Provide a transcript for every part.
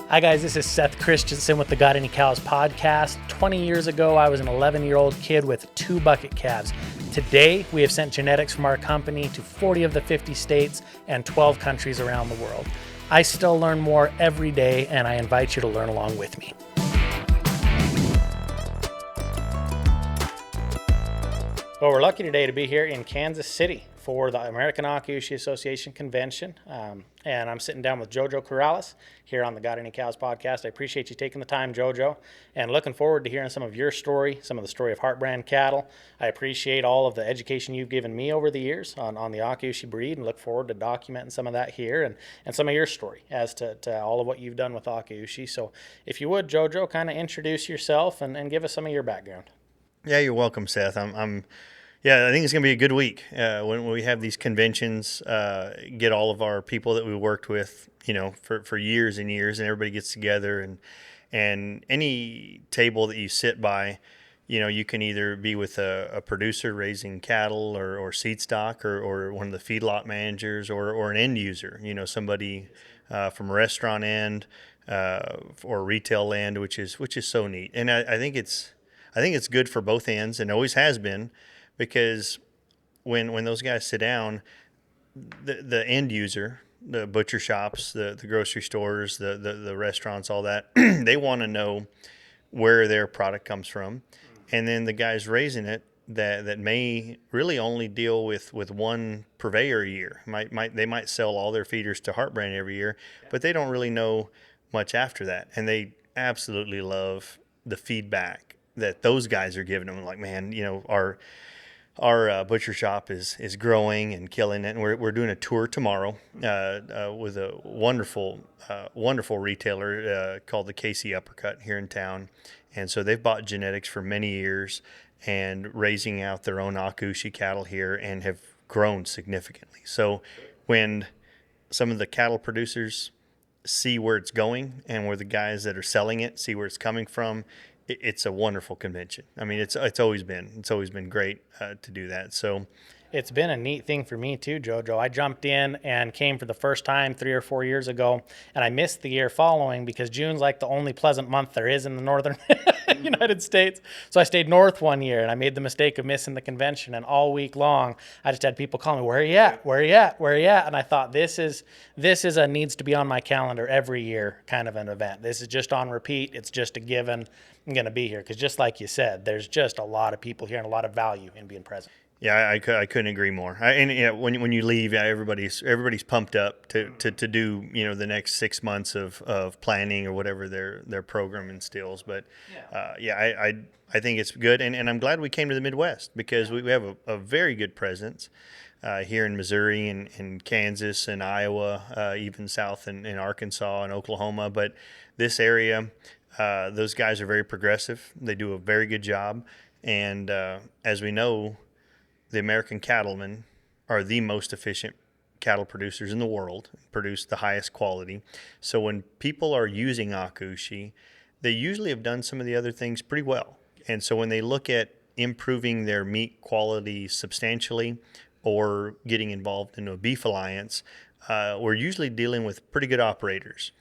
Hi guys, this is Seth Christensen with the Got Any Cows podcast. 20 years ago, I was an 11-year-old kid with 2 bucket calves. Today, we have sent genetics from our company to 40 of the 50 states and 12 countries around the world. I still learn more every day, and I invite you to learn along with me. Well, we're lucky today to be here in Kansas City for the American Akaushi Association convention. And I'm sitting down with JoJo Carrales here on the Got Any Cows podcast. I appreciate you taking the time, JoJo, and looking forward to hearing some of your story, some of the story of Heartbrand Cattle. I appreciate all of the education you've given me over the years on the Akaushi breed, and look forward to documenting some of that here and some of your story as to all of what you've done with Akaushi. So if you would, JoJo, kind of introduce yourself and give us some of your background. Yeah, you're welcome, Seth. Yeah, I think it's going to be a good week when we have these conventions, get all of our people that we worked with, for years and years, and everybody gets together, and any table that you sit by, you can either be with a producer raising cattle or seed stock or one of the feedlot managers or an end user, somebody from a restaurant end or retail land, which is so neat. And I think it's good for both ends, and always has been. Because when those guys sit down, the end user, the butcher shops, the grocery stores, the restaurants, all that, they want to know where their product comes from. And then the guys raising it that may really only deal with one purveyor a year. They might sell all their feeders to Heartbrand every year, but they don't really know much after that. And they absolutely love the feedback that those guys are giving them. Like, man, our butcher shop is growing and killing it, and we're doing a tour tomorrow with a wonderful retailer called the Casey Uppercut here in town. And so they've bought genetics for many years and raising out their own Akaushi cattle here and have grown significantly. So when some of the cattle producers see where it's going and where the guys that are selling it see where it's coming from, it's a wonderful convention. I mean, it's always been great to do that. So it's been a neat thing for me too, JoJo. I jumped in and came for the first time 3 or 4 years ago, and I missed the year following because June's like the only pleasant month there is in the northern United States. So I stayed north one year, and I made the mistake of missing the convention. And all week long, I just had people call me, "Where are you at? Where are you at? Where are you at?" And I thought, this is a needs to be on my calendar every year kind of an event. This is just on repeat. It's just a given. I'm going to be here because, just like you said, there's just a lot of people here and a lot of value in being present. Yeah, I couldn't agree more. When you leave, everybody's pumped up to do the next 6 months of planning or whatever their program instills. But I think it's good, and I'm glad we came to the Midwest because we have a very good presence here in Missouri and Kansas and Iowa, even south in Arkansas and Oklahoma. But this area, those guys are very progressive. They do a very good job, and as we know, the American cattlemen are the most efficient cattle producers in the world, produce the highest quality. So when people are using Akaushi, they usually have done some of the other things pretty well. And so when they look at improving their meat quality substantially or getting involved in a beef alliance, we're usually dealing with pretty good operators,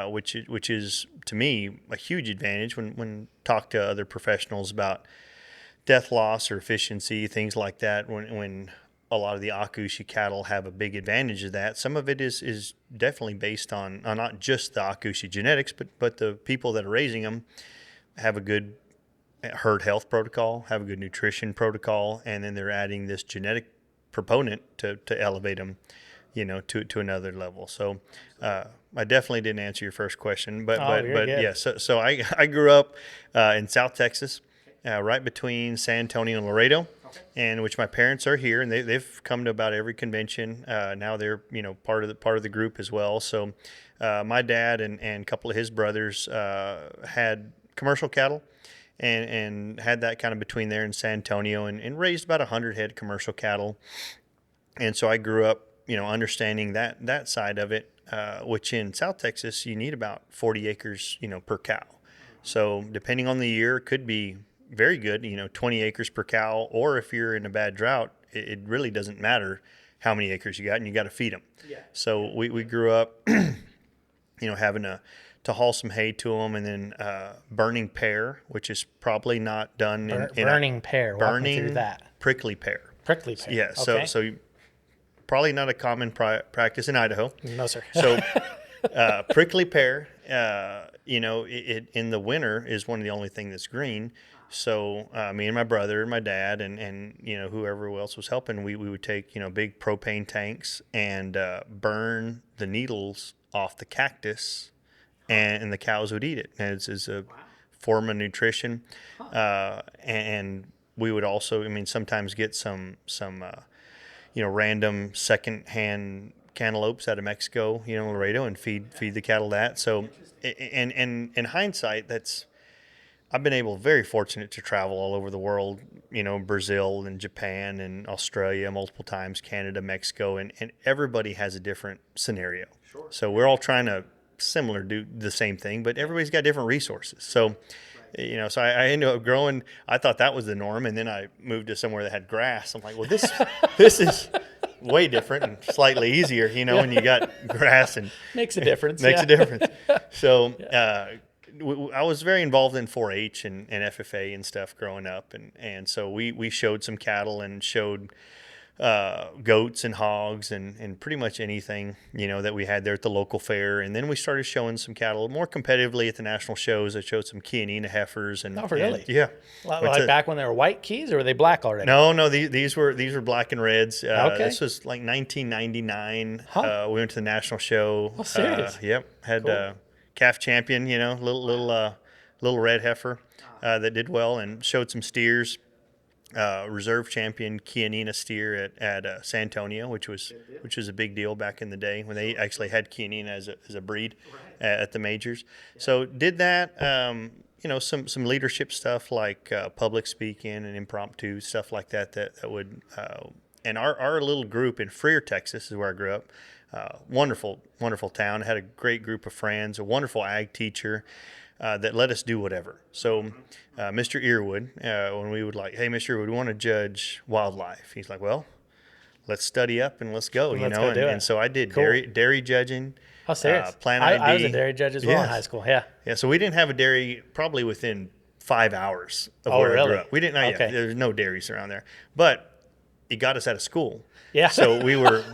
which is, to me, a huge advantage when talk to other professionals about death loss or efficiency, things like that. When a lot of the Akaushi cattle have a big advantage of that, some of it is definitely based on not just the Akaushi genetics, but the people that are raising them have a good herd health protocol, have a good nutrition protocol, and then they're adding this genetic proponent to elevate them, to another level. So I definitely didn't answer your first question, but yeah. So I grew up in South Texas. Right between San Antonio and Laredo, and which my parents are here, and they've come to about every convention. Now they're part of the group as well. So my dad and a couple of his brothers had commercial cattle, and had that kind of between there and San Antonio, and raised about 100 head commercial cattle. And so I grew up understanding that side of it, which in South Texas you need about 40 acres per cow. So depending on the year, it could be very good, 20 acres per cow, or if you're in a bad drought, it really doesn't matter how many acres you got, and you got to feed them. Yeah. So we grew up having to haul some hay to them, and then burning pear, which is probably not done burning pear. Walk me through that. Prickly pear. Prickly pear. Yeah. Okay. So probably not a common practice in Idaho. No, sir. So prickly pear, it in the winter is one of the only thing that's green. So me and my brother and my dad and whoever else was helping, we would take big propane tanks and burn the needles off the cactus, and the cows would eat it. And it's a form of nutrition, and we would also, sometimes get some random second-hand cantaloupes out of Mexico, Laredo, and feed the cattle that. So, and in hindsight, I've been very fortunate to travel all over the world, Brazil and Japan and Australia multiple times, Canada, Mexico, and everybody has a different scenario. Sure. So we're all trying to do the same thing, but everybody's got different resources. So, so I ended up growing. I thought that was the norm, and then I moved to somewhere that had grass. I'm like, well, this is way different and slightly easier, when you got grass and makes a difference. Makes a difference. So I was very involved in 4-H and FFA and stuff growing up, and so we showed some cattle and showed goats and hogs and pretty much anything that we had there at the local fair. And then we started showing some cattle more competitively at the national shows. I showed some Chianina heifers and really? Yeah, like back when they were white keys, or were they black already? No, these were black and reds. Okay. This was like 1999. We went to the national show. Oh, serious? Yep, had cool. Calf champion, little red heifer that did well, and showed some steers. Reserve champion Chianina steer at San Antonio, which was a big deal back in the day when they actually had Chianina as a breed at the majors. So did that, some leadership stuff like public speaking and impromptu stuff like that would, and our little group in Freer, Texas is where I grew up. Wonderful town. Had a great group of friends, a wonderful ag teacher. That let us do whatever. So Mr. Earwood, when we would hey, Mr. Earwood, we want to judge wildlife. He's like, well, let's study up and let's go, and so I did cool. dairy judging. Oh, serious? Plant ID. I was a dairy judge as well in high school, yeah. Yeah, so we didn't have a dairy probably within 5 hours of where I grew up. We didn't know yet. There's no dairies around there. But it got us out of school. Yeah. So we were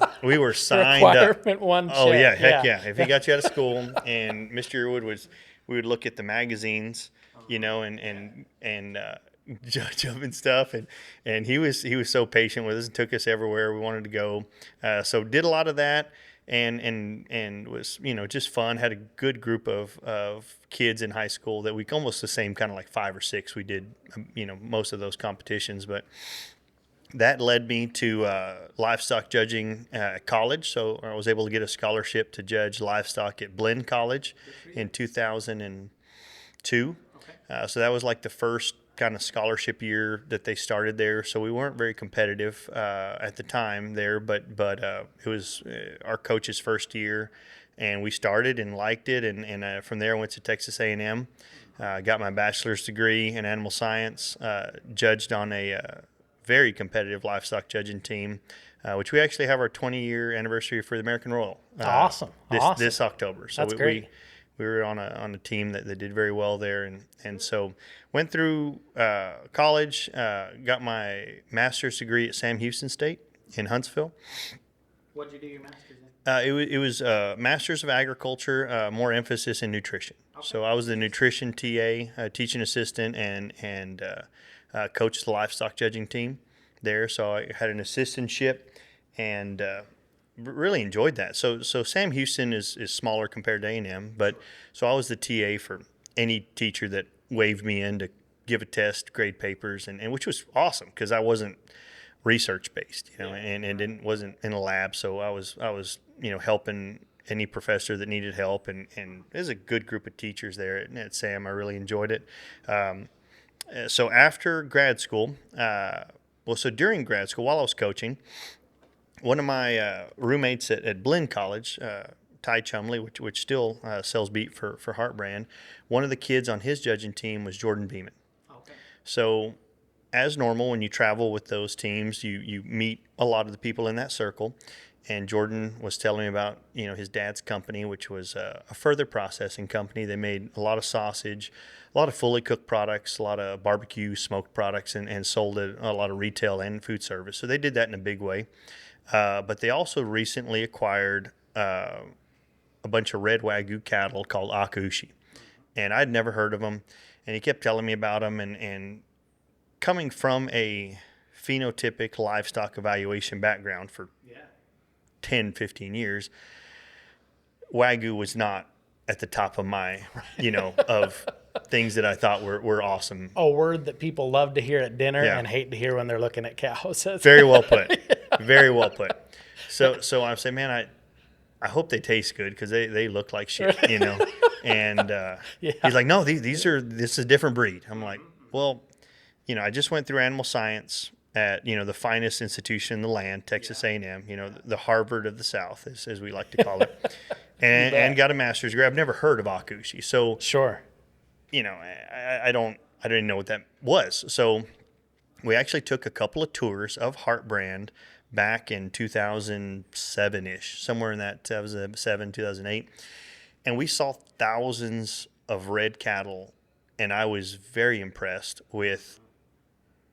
signed Requirement up. one check. Oh, yeah, heck yeah. If he got you out of school, and Mr. Earwood we would look at the magazines, and judge them and stuff, and he was so patient with us and took us everywhere we wanted to go. So did a lot of that, and was just fun. Had a good group of kids in high school that we almost the same kind of like 5 or 6. We did most of those competitions, but that led me to livestock judging at college. So I was able to get a scholarship to judge livestock at Blinn College in 2002. Okay. So that was like the first kind of scholarship year that they started there. So we weren't very competitive at the time there, but it was our coach's first year, and we started and liked it. And from there I went to Texas A&M, got my bachelor's degree in animal science, judged on a very competitive livestock judging team, which we actually have our 20-year anniversary for the American Royal. Awesome. This October. So that's great. We were on a team that did very well there, and so went through college, got my master's degree at Sam Houston State in Huntsville. What did you do your master's in? It was Master's of Agriculture, more emphasis in nutrition. Okay. So I was the nutrition TA, teaching assistant, and coached the livestock judging team there. So I had an assistantship and really enjoyed that. So Sam Houston is smaller compared to A&M, but so I was the TA for any teacher that waved me in to give a test, grade papers, and which was awesome because I wasn't research based, and wasn't in a lab. So I was helping any professor that needed help, and there's a good group of teachers there at Sam. I really enjoyed it. So after grad school, so during grad school, while I was coaching, one of my roommates at Blinn College, Ty Chumley, which still sells beef for Heartbrand, one of the kids on his judging team was Jordan Beeman. Okay. So as normal, when you travel with those teams, you meet a lot of the people in that circle. and Jordan was telling me about, his dad's company, which was a further processing company. They made a lot of sausage, a lot of fully cooked products, a lot of barbecue smoked products, and sold it a lot of retail and food service. So they did that in a big way. But they also recently acquired a bunch of red Wagyu cattle called Akaushi. And I'd never heard of them. And he kept telling me about them. And coming from a phenotypic livestock evaluation background for 10, 15 years, Wagyu was not at the top of my, of things that I thought were awesome. A word that people love to hear at dinner Yeah. and hate to hear when they're looking at cows. Very well put. Very well put. So I say, man, I hope they taste good because they look like shit, And he's like, no, this is a different breed. I'm like, well, I just went through animal science at the finest institution in the land, Texas A&M. The Harvard of the South, as we like to call it, and got a master's degree. I've never heard of Akaushi, so Sure. I didn't know what that was. So we actually took a couple of tours of Heartbrand back in 2007-ish, somewhere in that 2007, 2008. And we saw thousands of red cattle, and I was very impressed with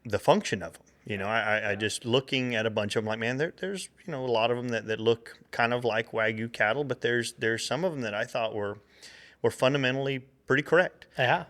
the function of them. I just looking at a bunch of them, like, man, there's a lot of them that look kind of like Wagyu cattle, but there's some of them that I thought were fundamentally pretty correct. Yeah.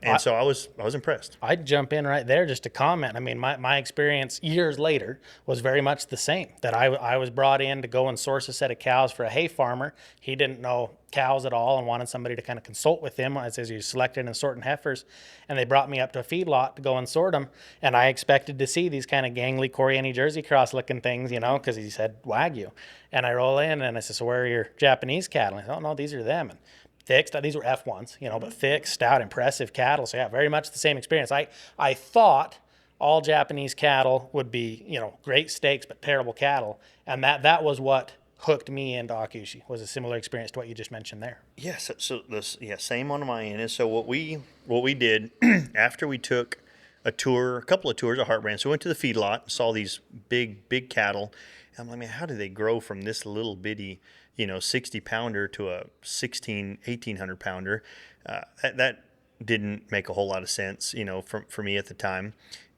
And so I was impressed. I'd jump in right there just to comment. I mean, my experience years later was very much the same, that I was brought in to go and source a set of cows for a hay farmer. He didn't know cows at all and wanted somebody to kind of consult with him as he was selecting and sorting heifers. And they brought me up to a feedlot to go and sort them. And I expected to see these kind of gangly Coriani Jersey cross looking things, because he said Wagyu. And I roll in and I said, so where are your Japanese cattle? And I said, oh, no, these are them. And thick, these were F1s, but thick, stout, impressive cattle. So yeah, very much the same experience. I thought all Japanese cattle would be, great steaks, but terrible cattle. And that was what hooked me into Akaushi, was a similar experience to what you just mentioned there. Yes. So this, same on my end. And so what we did after we took a couple of tours of Heartbrand, so we went to the feedlot, saw these big cattle. And I'm like, man, how do they grow from this little bitty 60 pounder to a 1,800 pounder? That didn't make a whole lot of sense, for me at the time.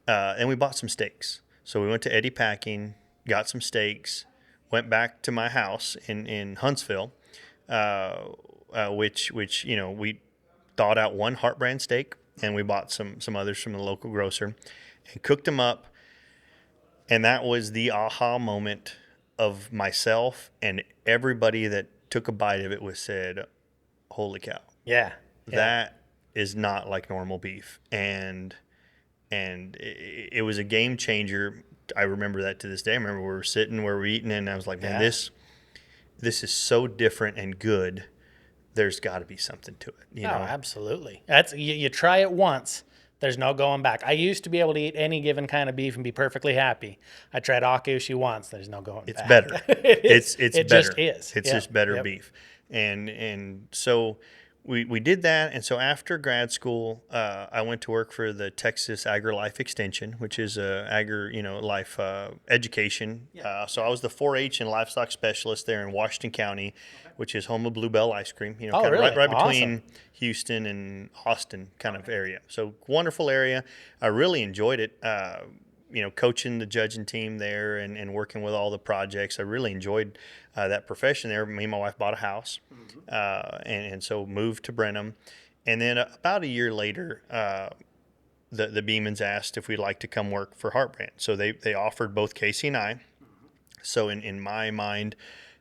And we bought some steaks. So we went to Eddie Packing, got some steaks, went back to my house in Huntsville, which we thawed out one Heartbrand steak, and we bought some others from the local grocer and cooked them up. And that was the aha moment of myself, and everybody that took a bite of it said, holy cow. Yeah. That is not like normal beef. And it was a game changer. I remember that to this day. I remember we were sitting where we're eating, and I was like, man, this is so different and good. There's got to be something to it. You know? Absolutely. That's you try it once. There's no going back. I used to be able to eat any given kind of beef and be perfectly happy. I tried Akaushi once. There's no going back. It's better. It's better. Just is. It's just better beef. And so we did that. And so after grad school, I went to work for the Texas Agri-Life Extension, which is life education. Yeah. So I was the 4-H and livestock specialist there in Washington County, which is home of Bluebell ice cream. Kind of really? right between Houston and Austin kind of area. So wonderful area. I really enjoyed it. Coaching the judging team there and working with all the projects. I really enjoyed that profession there. Me and my wife bought a house, and so moved to Brenham. And then about a year later, the Beemans asked if we'd like to come work for Heartbrand. So they offered both Casey and I. So in my mind,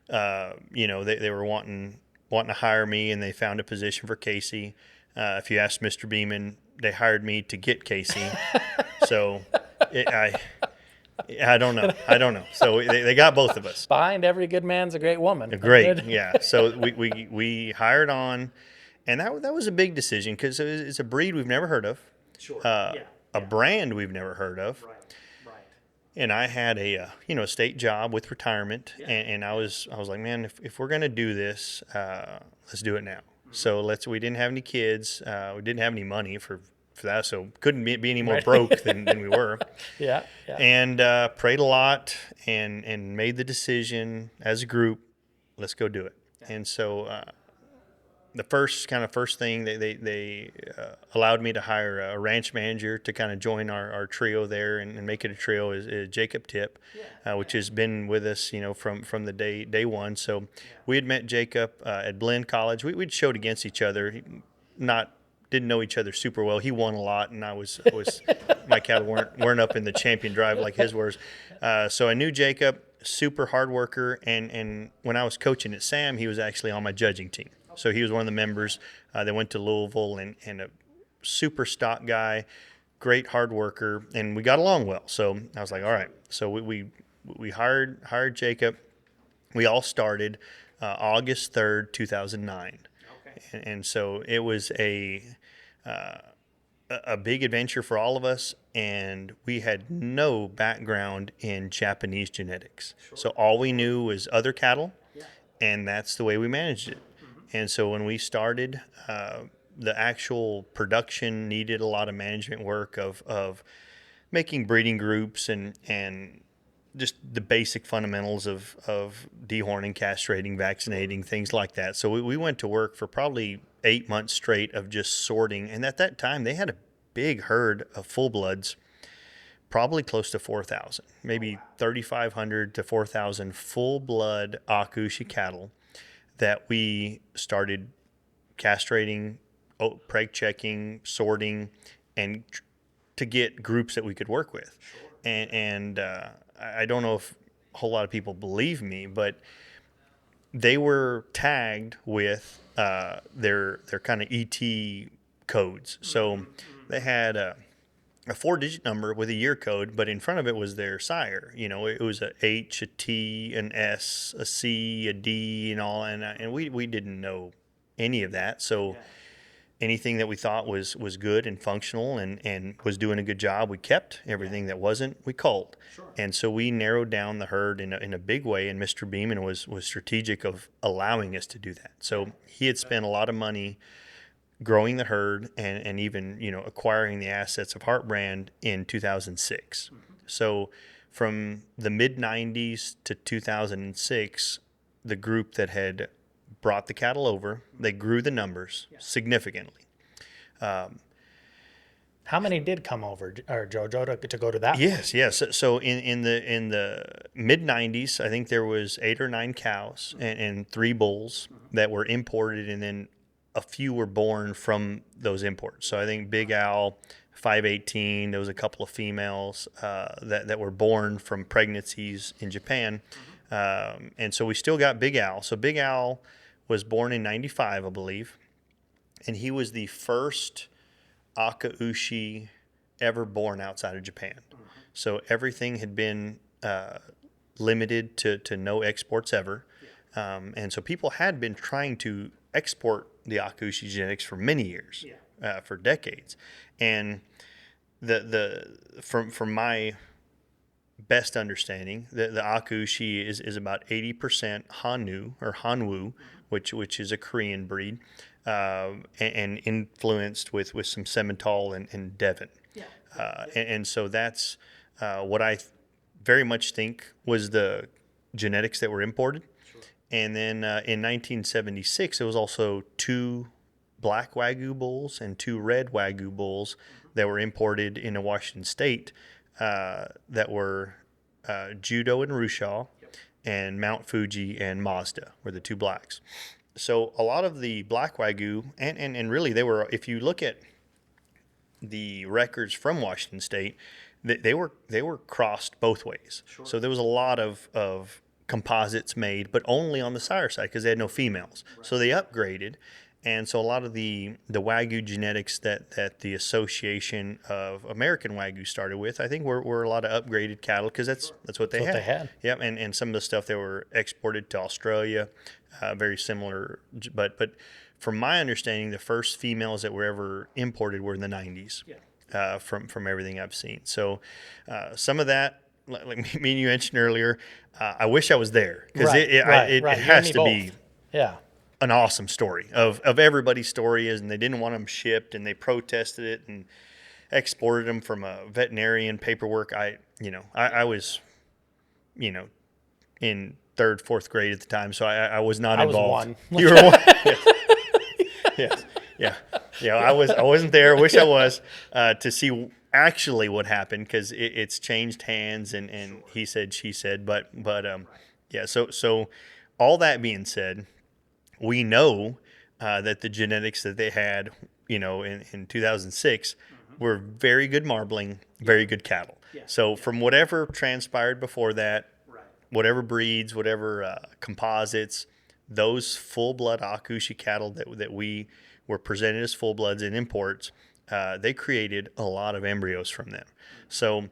they were wanting to hire me, and they found a position for Casey. If you ask Mr. Beeman, they hired me to get Casey. So I don't know. So they got both of us. Behind every good man's a great woman. Great, yeah. So we hired on, and that was a big decision because it's a breed we've never heard of. Sure. A brand we've never heard of. Right. And I had a state job with retirement, and I was like, man, if we're gonna do this, let's do it now. Mm-hmm. So we didn't have any kids, we didn't have any money for after that, so couldn't be any more broke than we were. Yeah. And prayed a lot and made the decision as a group, let's go do it. And so the first thing they allowed me to hire a ranch manager to kind of join our trio there and make it a trio is Jacob Tip, which has been with us, from the day one. So we had met Jacob at Blinn College. We'd showed against each other, didn't know each other super well. He won a lot, and I was my cattle weren't up in the champion drive like his was. So I knew Jacob, super hard worker, and when I was coaching at Sam, he was actually on my judging team. So he was one of the members that went to Louisville, and a super stock guy, great hard worker, and we got along well. So I was like, all right. So we hired Jacob. We all started August 3rd, 2009. Okay. And so it was a big adventure for all of us, and we had no background in Japanese genetics. Sure. So all we knew was other cattle, and that's the way we managed it. And so when we started, the actual production needed a lot of management work of making breeding groups and just the basic fundamentals of dehorning, castrating, vaccinating, things like that. So we went to work for probably 8 months straight of just sorting. And at that time, they had a big herd of full bloods, probably close to 4,000, maybe 3,500 to 4,000 full blood Akaushi cattle that we started castrating, preg checking, sorting, and to get groups that we could work with. Sure. And I don't know if a whole lot of people believe me, but they were tagged with their kind of ET codes. So they had a 4-digit number with a year code, but in front of it was their sire. It was a H, a T, an S, a C, a D, and all. And we didn't know any of that. So anything that we thought was good and functional and was doing a good job, we kept. Everything that wasn't, we culled. Sure. And so we narrowed down the herd in a big way. And Mr. Beeman was strategic of allowing us to do that. So he had spent a lot of money growing the herd and even acquiring the assets of Heartbrand in 2006. Mm-hmm. So from the mid 90s to 2006, the group that had brought the cattle over, they grew the numbers significantly. How many did come over, or JoJo, to go to that? Yes. So in the mid 90s, I think there was 8 or 9 cows and 3 bulls that were imported, and then a few were born from those imports. So I think Big Al, 518, there was a couple of females that were born from pregnancies in Japan. And so we still got Big Al. So Big Al was born in 95, I believe. And he was the first Akaushi ever born outside of Japan. So everything had been limited to no exports ever. And so people had been trying to export the Akaushi genetics for many years, for decades. And from my best understanding, the Akaushi is about 80% Hannu or Hanwoo, which is a Korean breed, and influenced with some Simmental and Devon. And so that's what I very much think was the genetics that were imported. And then in 1976, it was also 2 black Wagyu bulls and 2 red Wagyu bulls that were imported into Washington State that were Judo and Rushaw, and Mount Fuji and Mazda were the 2 blacks. So a lot of the black Wagyu, and really they were, if you look at the records from Washington State, they were crossed both ways. Sure. So there was a lot of composites made, but only on the sire side because they had no females. Right. So they upgraded, and so a lot of the Wagyu genetics that the Association of American Wagyu started with, I think were a lot of upgraded cattle because that's what they had. Yep, and some of the stuff that were exported to Australia, very similar. But from my understanding, the first females that were ever imported were in the 90s. Yeah. From everything I've seen. So some of that, like me and you mentioned earlier, I wish I was there because it has to be an awesome story of everybody's story is, and they didn't want them shipped and they protested it, and exported them from a veterinarian paperwork. I was, in third, fourth grade at the time, so I was not I was involved. one. You were one. Yes. Yes. Yeah. I wasn't there. Wish I was, to see actually what happened, because it's changed hands and he said, she said, yeah. So all that being said, we know that the genetics that they had, in 2006 were very good marbling, very good cattle. So from whatever transpired before that, whatever breeds, whatever composites, those full-blood Akaushi cattle that we were presented as full-bloods in imports, they created a lot of embryos from them. So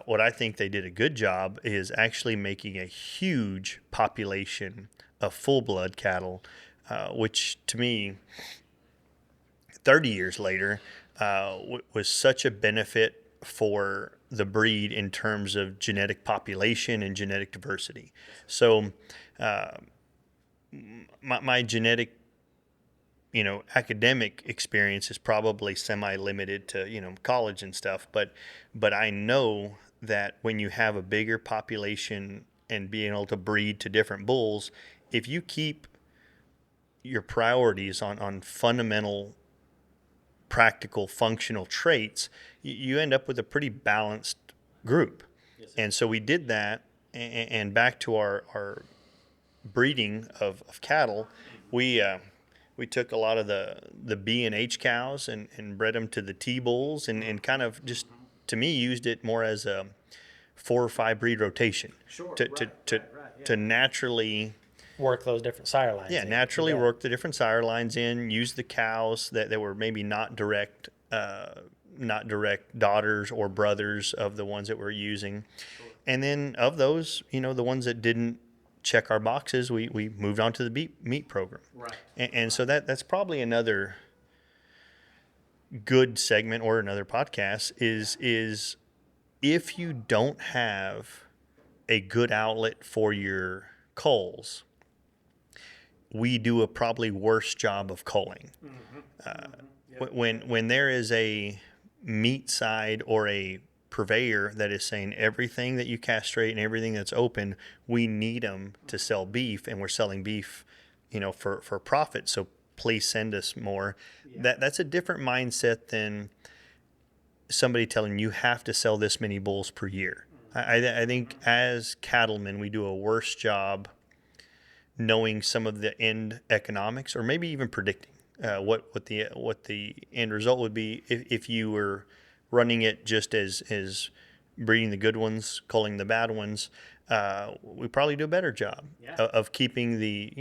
what I think they did a good job is actually making a huge population of full-blood cattle, which to me, 30 years later, was such a benefit for the breed in terms of genetic population and genetic diversity. So my genetic, academic experience is probably semi-limited to, college and stuff, but I know that when you have a bigger population and being able to breed to different bulls, if you keep your priorities on fundamental, practical, functional traits, you end up with a pretty balanced group. And so we did that, and back to our breeding of cattle, we took a lot of the B and H cows and bred them to the T bulls, and kind of just, to me, used it more as a 4 or 5 breed rotation to naturally Work those different sire lines. Yeah, naturally work the different sire lines in. Use the cows that were maybe not direct daughters or brothers of the ones that we're using, and then of those, the ones that didn't check our boxes, we moved on to the meat program. Right. And so that's probably another good segment or another podcast is if you don't have a good outlet for your culls, we do a probably worse job of culling. When there is a meat side or a purveyor that is saying everything that you castrate and everything that's open, we need them to sell beef, and we're selling beef, for profit. So please send us more. That's a different mindset than somebody telling you have to sell this many bulls per year. I think as cattlemen, we do a worse job knowing some of the end economics, or maybe even predicting what the end result would be if you were running it just as breeding the good ones, culling the bad ones. We probably do a better job of keeping the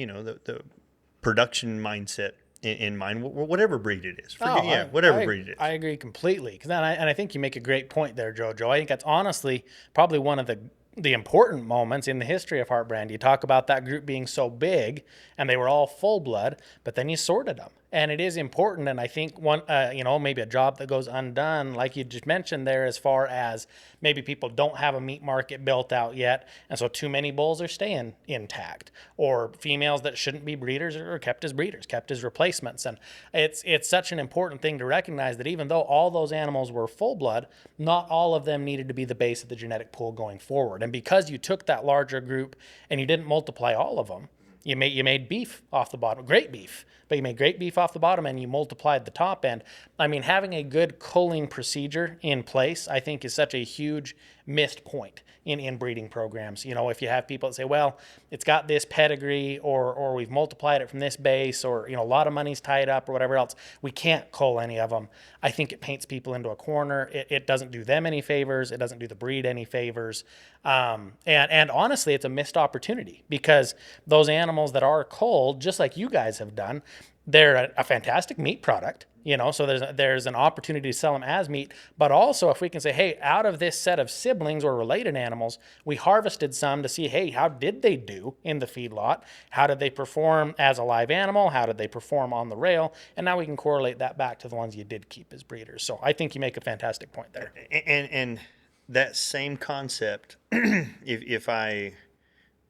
production mindset in mind, whatever breed it is. Whatever breed it is. I agree completely. And I think you make a great point there, JoJo. I think that's honestly probably one of the important moments in the history of Heartbrand. You talk about that group being so big and they were all full blood, but then you sorted them. And it is important. And I think one, maybe a job that goes undone, like you just mentioned there, as far as maybe people don't have a meat market built out yet. And so too many bulls are staying intact, or females that shouldn't be breeders are kept as breeders, kept as replacements. And it's such an important thing to recognize that even though all those animals were full blood, not all of them needed to be the base of the genetic pool going forward. And because you took that larger group and you didn't multiply all of them, you made beef off the bottom, great beef, but you made great beef off the bottom and you multiplied the top end. I mean, having a good culling procedure in place, I think, is such a huge missed point in breeding programs. If you have people that say, well, it's got this pedigree, or we've multiplied it from this base, or, a lot of money's tied up or whatever else, we can't cull any of them. I think it paints people into a corner. It doesn't do them any favors. It doesn't do the breed any favors. And honestly, it's a missed opportunity, because those animals that are culled, just like you guys have done, they're a fantastic meat product, so there's an opportunity to sell them as meat. But also, if we can say, hey, out of this set of siblings or related animals, we harvested some to see, hey, how did they do in the feedlot? How did they perform as a live animal? How did they perform on the rail? And now we can correlate that back to the ones you did keep as breeders. So I think you make a fantastic point there. And that same concept, if I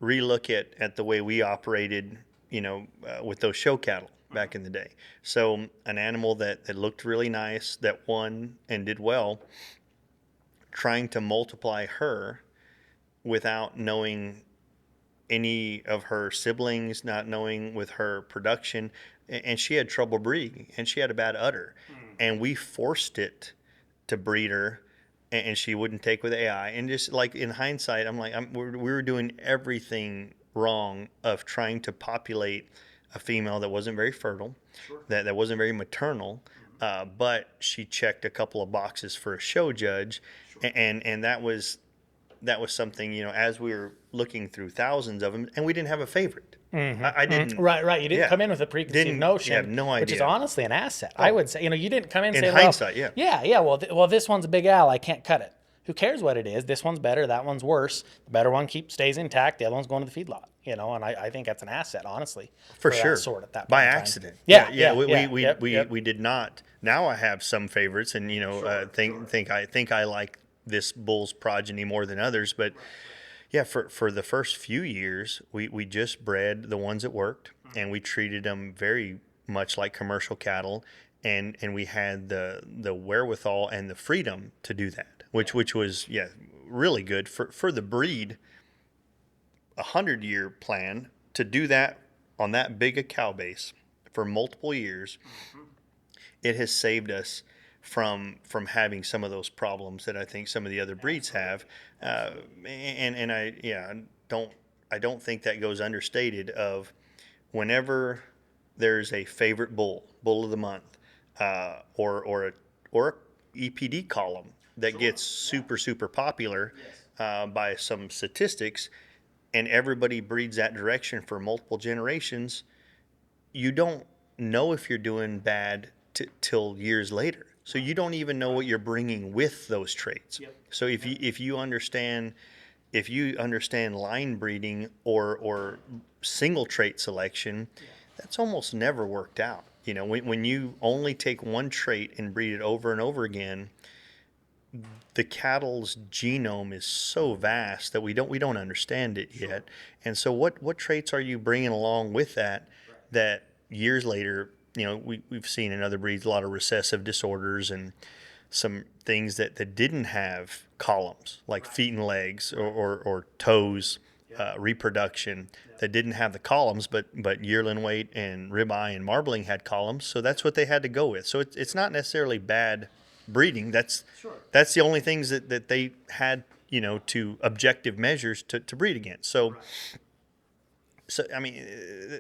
relook at the way we operated, with those show cattle, back in the day. So an animal that looked really nice, that won and did well, trying to multiply her without knowing any of her siblings, not knowing with her production, and she had trouble breeding, and she had a bad udder, and we forced it to breed her, and she wouldn't take with AI. And just like in hindsight, I'm like, we were doing everything wrong of trying to populate a female that wasn't very fertile, that wasn't very maternal, but she checked a couple of boxes for a show judge, and that was something, as we were looking through thousands of them, and we didn't have a favorite. I didn't. Right. You didn't come in with a preconceived Didn't notion, have no which is idea. honestly an asset. I would say, you didn't come in and In say, hindsight, yeah. Well, this one's a big Al. I can't cut it. Who cares what it is? This one's better. That one's worse. The better one stays intact. The other one's going to the feedlot. And I think that's an asset, honestly. For that sure. sort at that point By in time. accident. Yeah. We did not. Now I have some favorites, and think I like this bull's progeny more than others, but yeah, for the first few years, we just bred the ones that worked, and we treated them very much like commercial cattle, and we had the wherewithal and the freedom to do that, which was really good for the breed. 100-year plan to do that on that big a cow base for multiple years, it has saved us from having some of those problems that I think some of the other breeds have, and I don't think that goes understated. Of whenever there's a favorite bull of the month, or a EPD column that gets super popular by some statistics, and everybody breeds that direction for multiple generations, you don't know if you're doing bad till years later. So you don't even know what you're bringing with those traits. Yep. So if you understand line breeding or single trait selection, that's almost never worked out. When you only take one trait and breed it over and over again, the cattle's genome is so vast that we don't understand it yet. And so what traits are you bringing along with that years later? We've seen in other breeds a lot of recessive disorders and some things that didn't have columns, like feet and legs or toes, reproduction, that didn't have the columns, but yearling weight and ribeye and marbling had columns, so that's what they had to go with. So it's not necessarily bad breeding. That's the only things that they had, to objective measures to breed against. So I mean,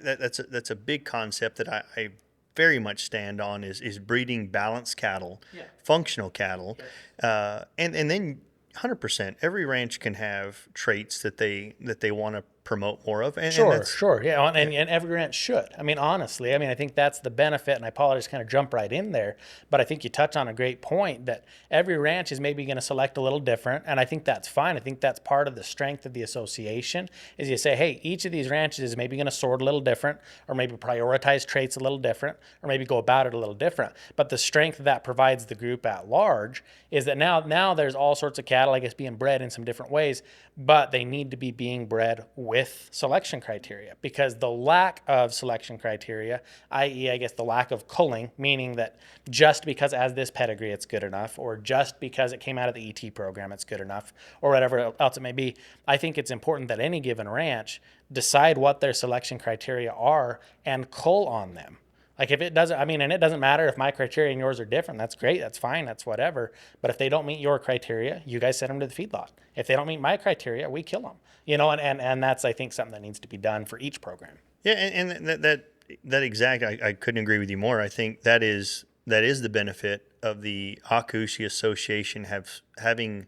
that's a big concept that I very much stand on is breeding balanced cattle, functional cattle, and then 100%. Every ranch can have traits that they want to promote more of. And Sure. Yeah. And every ranch should. I mean, honestly, I think that's the benefit, and I apologize to kind of jump right in there, but I think you touch on a great point that every ranch is maybe going to select a little different, and I think that's fine. I think that's part of the strength of the association is you say, hey, each of these ranches is maybe going to sort a little different, or maybe prioritize traits a little different, or maybe go about it a little different. But the strength that provides the group at large is that now there's all sorts of cattle, I guess, being bred in some different ways, but they need to be being bred with selection criteria, because the lack of selection criteria, i.e., I guess the lack of culling, meaning that just because as this pedigree it's good enough, or just because it came out of the ET program it's good enough, or whatever else it may be, I think it's important that any given ranch decide what their selection criteria are and cull on them. Like if it doesn't, and it doesn't matter if my criteria and yours are different. That's great. That's fine. That's whatever. But if they don't meet your criteria, you guys send them to the feedlot. If they don't meet my criteria, we kill them. And that's, I think, something that needs to be done for each program. Yeah, and that exact, I couldn't agree with you more. I think that is the benefit of the Akaushi Association having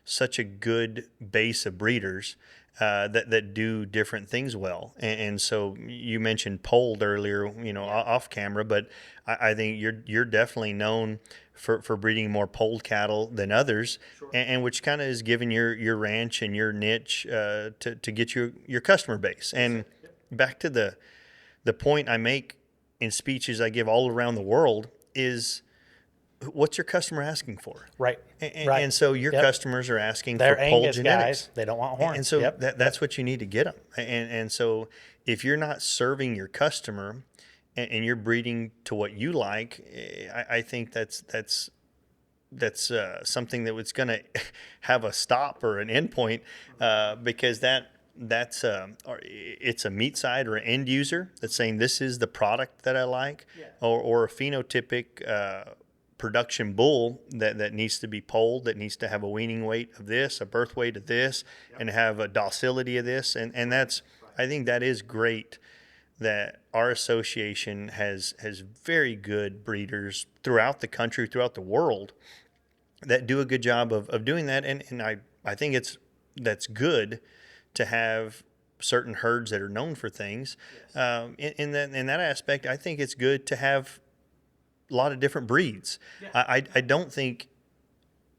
such a good base of breeders that do different things well. And so you mentioned polled earlier, off camera, but I think you're definitely known for breeding more polled cattle than others, and which kind of is giving your ranch and your niche to get your customer base. And back to the point I make in speeches I give all around the world is, what's your customer asking for? Right. And so your customers are asking They're for polled Angus genetics. guys. They don't want horns. And so that's what you need to get them. And so if you're not serving your customer and you're breeding to what you like, I think that's something that was going to have a stop or an end point, because it's a meat side or an end user that's saying this is the product that I like, or a phenotypic production bull that needs to be polled, that needs to have a weaning weight of this, a birth weight of this, and have a docility of this, and that's, I think that is great that our association has very good breeders throughout the country, throughout the world, that do a good job of doing that. And I think that's good to have certain herds that are known for things. In that aspect, I think it's good to have a lot of different breeds. I don't think,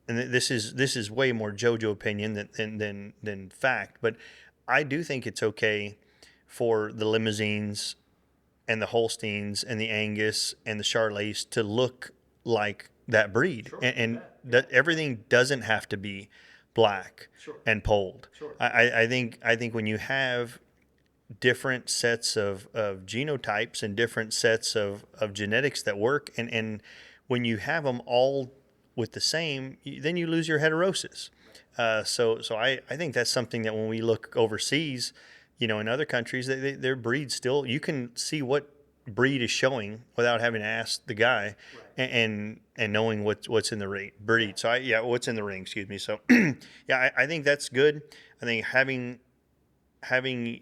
and this is way more JoJo opinion than fact, but I do think it's okay for the limousines and the Holsteins and the Angus and the Charolais to look like that breed. And that everything doesn't have to be black and polled. I think when you have different sets of genotypes and different sets of genetics that work, and when you have them all with the same, then you lose your heterosis. So I think that's something that when we look overseas, in other countries, their breeds still, you can see what breed is showing without having to ask the guy, and knowing what's in the breed. So what's in the ring, excuse me. So I think that's good. I think having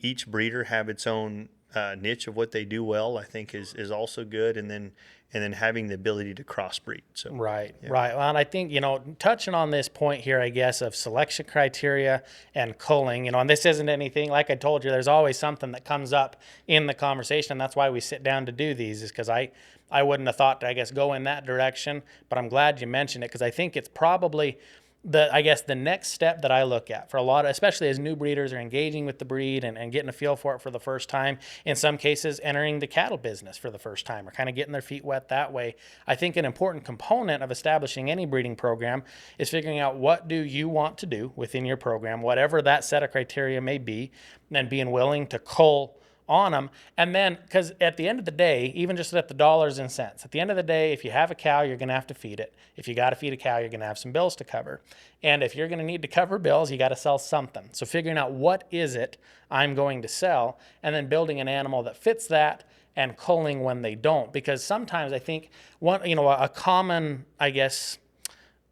each breeder have its own niche of what they do well, I think is also good. And then having the ability to crossbreed. So Right. Well, and I think, touching on this point here, I guess, of selection criteria and culling, and this isn't anything, like I told you, there's always something that comes up in the conversation. And that's why we sit down to do these, is because I wouldn't have thought to, I guess, go in that direction, but I'm glad you mentioned it, because I think it's probably the next step that I look at for a lot of, especially as new breeders are engaging with the breed and getting a feel for it for the first time, in some cases entering the cattle business for the first time, or kind of getting their feet wet that way. I think an important component of establishing any breeding program is figuring out what do you want to do within your program, whatever that set of criteria may be, and being willing to cull on them. And then, because at the end of the day, even just at the dollars and cents, at the end of the day, if you have a cow, you're going to have to feed it. If you got to feed a cow, you're going to have some bills to cover. And if you're going to need to cover bills, you got to sell something. So figuring out what is it I'm going to sell, and then building an animal that fits that, and culling when they don't. Because sometimes I think a common, I guess,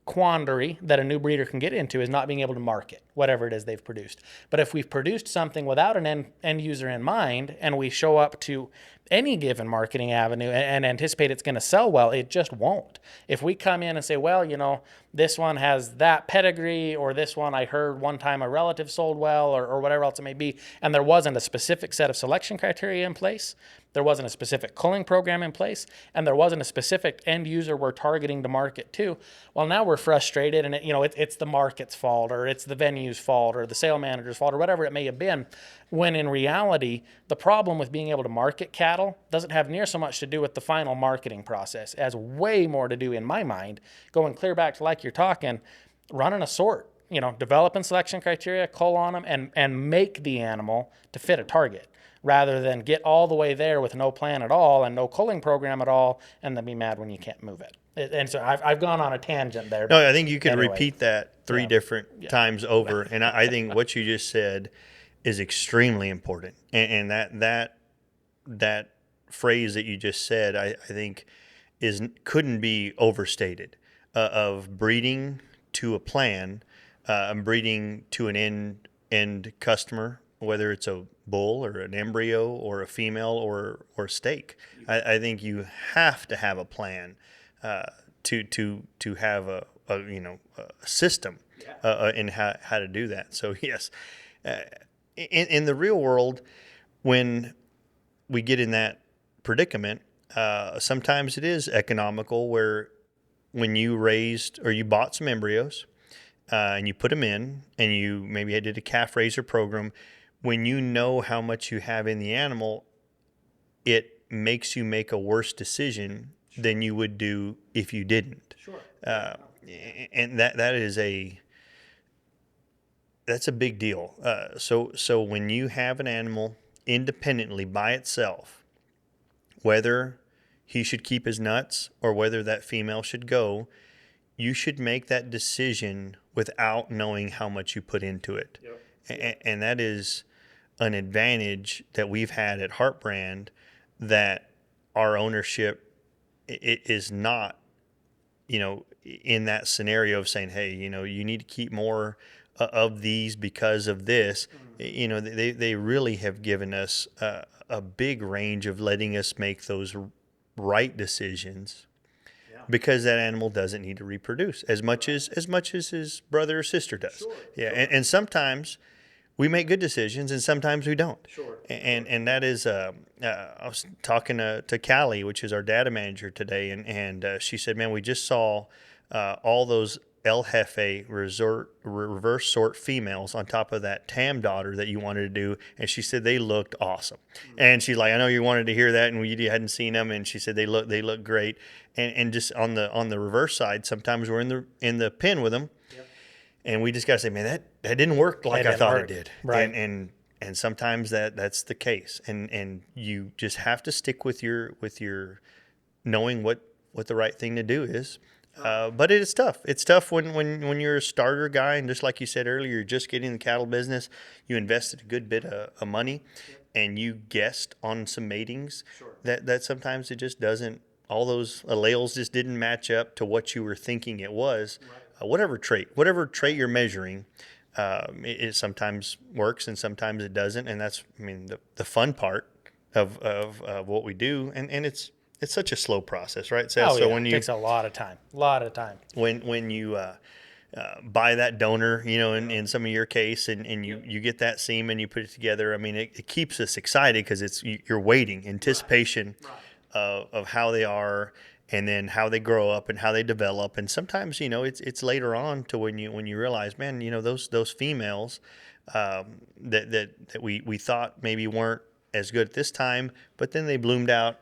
quandary that a new breeder can get into is not being able to market whatever it is they've produced. But if we've produced something without an end user in mind, and we show up to any given marketing avenue and anticipate it's going to sell well, it just won't. If we come in and say, well, this one has that pedigree, or this one I heard one time a relative sold well, or whatever else it may be, and there wasn't a specific set of selection criteria in place, there wasn't a specific culling program in place, and there wasn't a specific end user we're targeting to market to, well, now we're frustrated, and it's the market's fault, or it's the venue's fault, or the sale manager's fault, or whatever it may have been, when in reality, the problem with being able to market cattle doesn't have near so much to do with the final marketing process, as way more to do, in my mind, going clear back to, like you're talking, running a sort, developing selection criteria, cull on them, and make the animal to fit a target, rather than get all the way there with no plan at all and no culling program at all, and then be mad when you can't move it. And so I've gone on a tangent there. No, I think you could repeat that three different times over. And I think what you just said is extremely important. And that phrase that you just said, I think couldn't be overstated, of breeding to a plan, breeding to an end customer, whether it's a bull or an embryo or a female or steak. I think you have to have a plan to have a system in how to do that. So yes, in the real world, when we get in that predicament, sometimes it is economical, where when you raised or you bought some embryos and you put them in, and you maybe did a calf raiser program, when you know how much you have in the animal, it makes you make a worse decision than you would do if you didn't. Sure. And that's a big deal. So when you have an animal independently by itself, whether he should keep his nuts or whether that female should go, you should make that decision without knowing how much you put into it. And that is an advantage that we've had at Heartbrand, that our ownership is not, in that scenario of saying, hey, you need to keep more of these because of this. They really have given us a big range of letting us make those right decisions, because that animal doesn't need to reproduce as much as his brother or sister does. And sometimes we make good decisions and sometimes we don't. And that is, I was talking to Callie, which is our data manager today, and she said, man, we just saw all those El Jefe reverse sort females on top of that Tam daughter that you wanted to do, and she said they looked awesome. And she's like, I know you wanted to hear that, and you hadn't seen them, and she said they look great. And just on the reverse side, sometimes we're in the pen with them, and we just got to say, man, that didn't work like I thought it did. Right. And sometimes that's the case, and you just have to stick with your knowing what the right thing to do is. But it is tough. It's tough when you're a starter guy, and just like you said earlier, you're just getting in the cattle business. You invested a good bit of money, and you guessed on some matings that sometimes it just doesn't. All those alleles just didn't match up to what you were thinking it was. Whatever trait you're measuring, it sometimes works and sometimes it doesn't, and that's the fun part of what we do, and it's such a slow process, right, Seth? So when it takes a lot of time. When you buy that donor, in some of your case, and you get that semen, you put it together. It keeps us excited because you're waiting, anticipation of how they are, and then how they grow up and how they develop. And sometimes, it's later on to when you realize, man, those females that we thought maybe weren't as good at this time, but then they bloomed out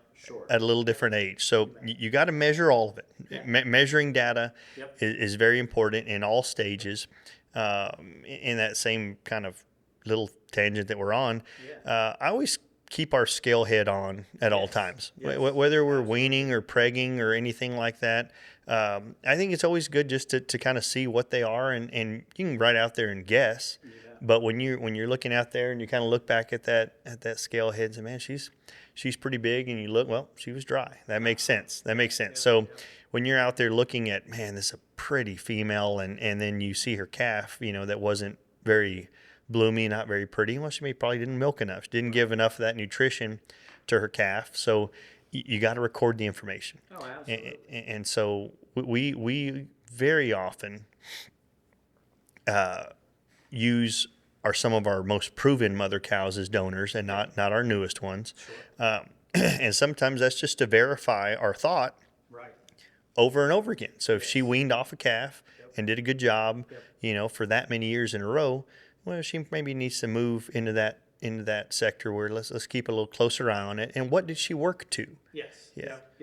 at a little different age. So you got to measure all of it. Measuring data is very important in all stages. In that same kind of little tangent that we're on, I always keep our scale head on at all times, whether we're weaning or pregging or anything like that. I think it's always good just to kind of see what they are, and you can right out there and guess. But when you're looking out there and you kind of look back at that scale head and say, man, she's pretty big, and you look, well, she was dry. That makes sense. So when you're out there looking at, man, this is a pretty female, and then you see her calf, that wasn't very bloomy, not very pretty. Well, she probably didn't milk enough. She didn't give enough of that nutrition to her calf. So you got to record the information. Oh, absolutely. And so we very often use some of our most proven mother cows as donors, and not our newest ones. And sometimes that's just to verify our thought over and over again. So if she weaned off a calf and did a good job, for that many years in a row, well, she maybe needs to move into that sector where let's keep a little closer eye on it. And what did she work to?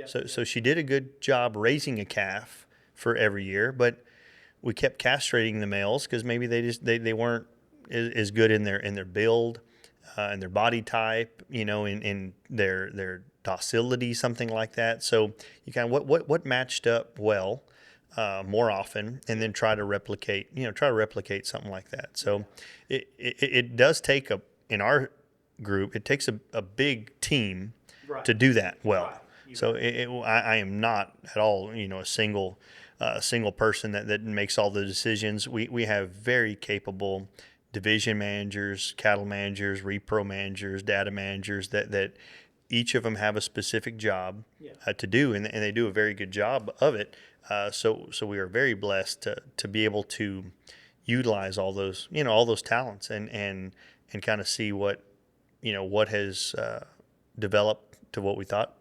So she did a good job raising a calf for every year, but we kept castrating the males because maybe they weren't as good in their build, and their body type, in their docility, something like that. So you kind of what matched up well more often, and then try to replicate something like that. So it does take in our group, it takes a big team to do that well. So I am not at all, a single person that makes all the decisions. We have very capable division managers, cattle managers, repro managers, data managers that each of them have a specific job to do, and they do a very good job of it. So we are very blessed to be able to utilize all those talents and kind of see what has developed to what we thought.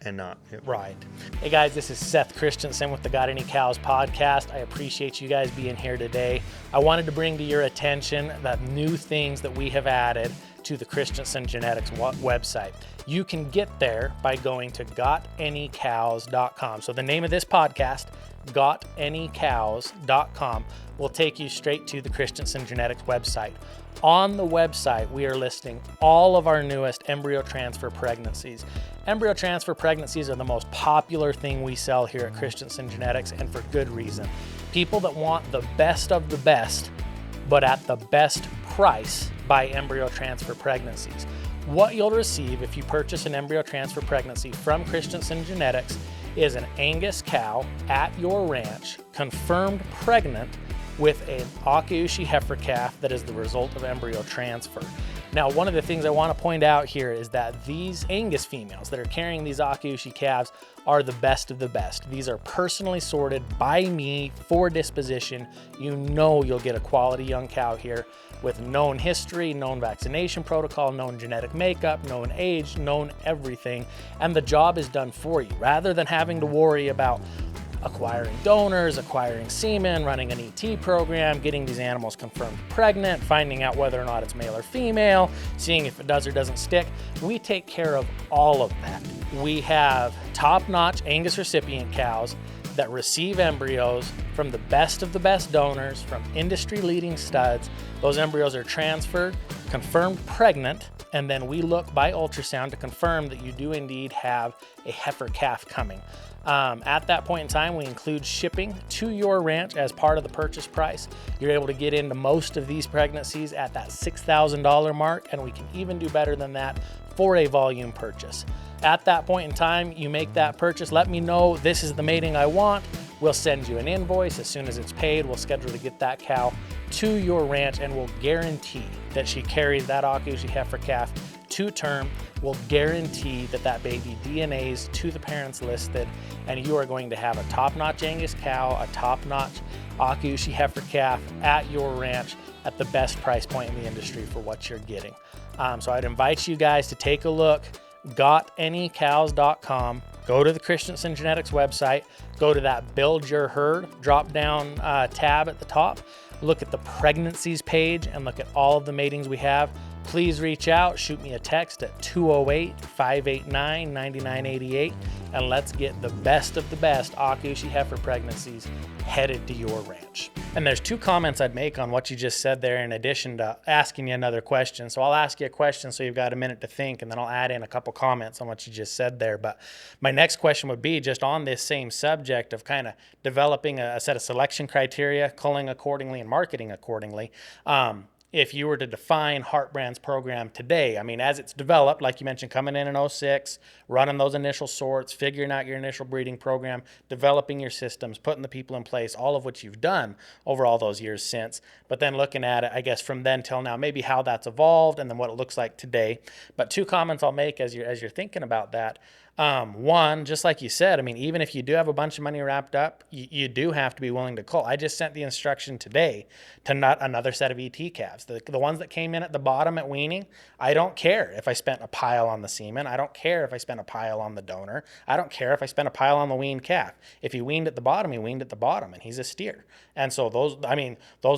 And not. Right. Hey guys, this is Seth Christensen with the Got Any Cows podcast. I appreciate you guys being here today. I wanted to bring to your attention the new things that we have added to the Christensen Genetics website. You can get there by going to gotanycows.com. So the name of this podcast, gotanycows.com, will take you straight to the Christensen Genetics website. On the website, we are listing all of our newest embryo transfer pregnancies. Embryo transfer pregnancies are the most popular thing we sell here at Christensen Genetics, and for good reason. People that want the best of the best, but at the best price, buy embryo transfer pregnancies. What you'll receive if you purchase an embryo transfer pregnancy from Christensen Genetics is an Angus cow at your ranch, confirmed pregnant, with an Akaushi heifer calf that is the result of embryo transfer. Now, one of the things I want to point out here is that these Angus females that are carrying these Akaushi calves are the best of the best. These are personally sorted by me for disposition. You know you'll get a quality young cow here with known history, known vaccination protocol, known genetic makeup, known age, known everything, and the job is done for you. Rather than having to worry about acquiring donors, acquiring semen, running an ET program, getting these animals confirmed pregnant, finding out whether or not it's male or female, seeing if it does or doesn't stick. We take care of all of that. We have top-notch Angus recipient cows that receive embryos from the best of the best donors, from industry-leading studs. Those embryos are transferred, confirmed pregnant, and then we look by ultrasound to confirm that you do indeed have a heifer calf coming. At that point in time, we include shipping to your ranch as part of the purchase price. You're able to get into most of these pregnancies at that $6,000 mark, and we can even do better than that for a volume purchase. At that point in time, you make that purchase, let me know this is the mating I want. We'll send you an invoice. As soon as it's paid, we'll schedule to get that cow to your ranch, and we'll guarantee that she carries that Akaushi heifer calf to term. We'll guarantee that that baby DNAs to the parents listed, and you are going to have a top-notch Angus cow, a top-notch Akaushi heifer calf at your ranch at the best price point in the industry for what you're getting. So I'd invite you guys to take a look, gotanycows.com, go to the Christensen Genetics website, go to that Build Your Herd drop-down tab at the top, look at the pregnancies page, and look at all of the matings we have. Please reach out, shoot me a text at 208-589-9988, and let's get the best of the best Akaushi heifer pregnancies headed to your ranch. And there's two comments I'd make on what you just said there in addition to asking you another question. So I'll ask you a question so you've got a minute to think, and then I'll add in a couple comments on what you just said there. But my next question would be just on this same subject of kind of developing a set of selection criteria, culling accordingly and marketing accordingly. If you were to define Heartbrand's program today, I mean, as it's developed, like you mentioned, coming in 06, running those initial sorts, figuring out your initial breeding program, developing your systems, putting the people in place, all of what you've done over all those years since, but then looking at it, I guess, from then till now, maybe how that's evolved and then what it looks like today. But two comments I'll make as you're thinking about that. One, just like you said, I mean, even if you do have a bunch of money wrapped up, you do have to be willing to cull. I just sent the instruction today to nut another set of ET calves. The ones that came in at the bottom at weaning, I don't care if I spent a pile on the semen. I don't care if I spent a pile on the donor. I don't care if I spent a pile on the weaned calf. If he weaned at the bottom, he weaned at the bottom, and he's a steer. And so those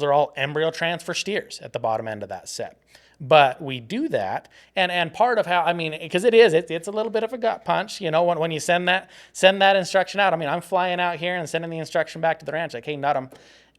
are all embryo transfer steers at the bottom end of that set. But we do that, and part of how, I mean, because it's a little bit of a gut punch, you know, when you send that instruction out. I mean, I'm flying out here and sending the instruction back to the ranch, like, hey, nut them.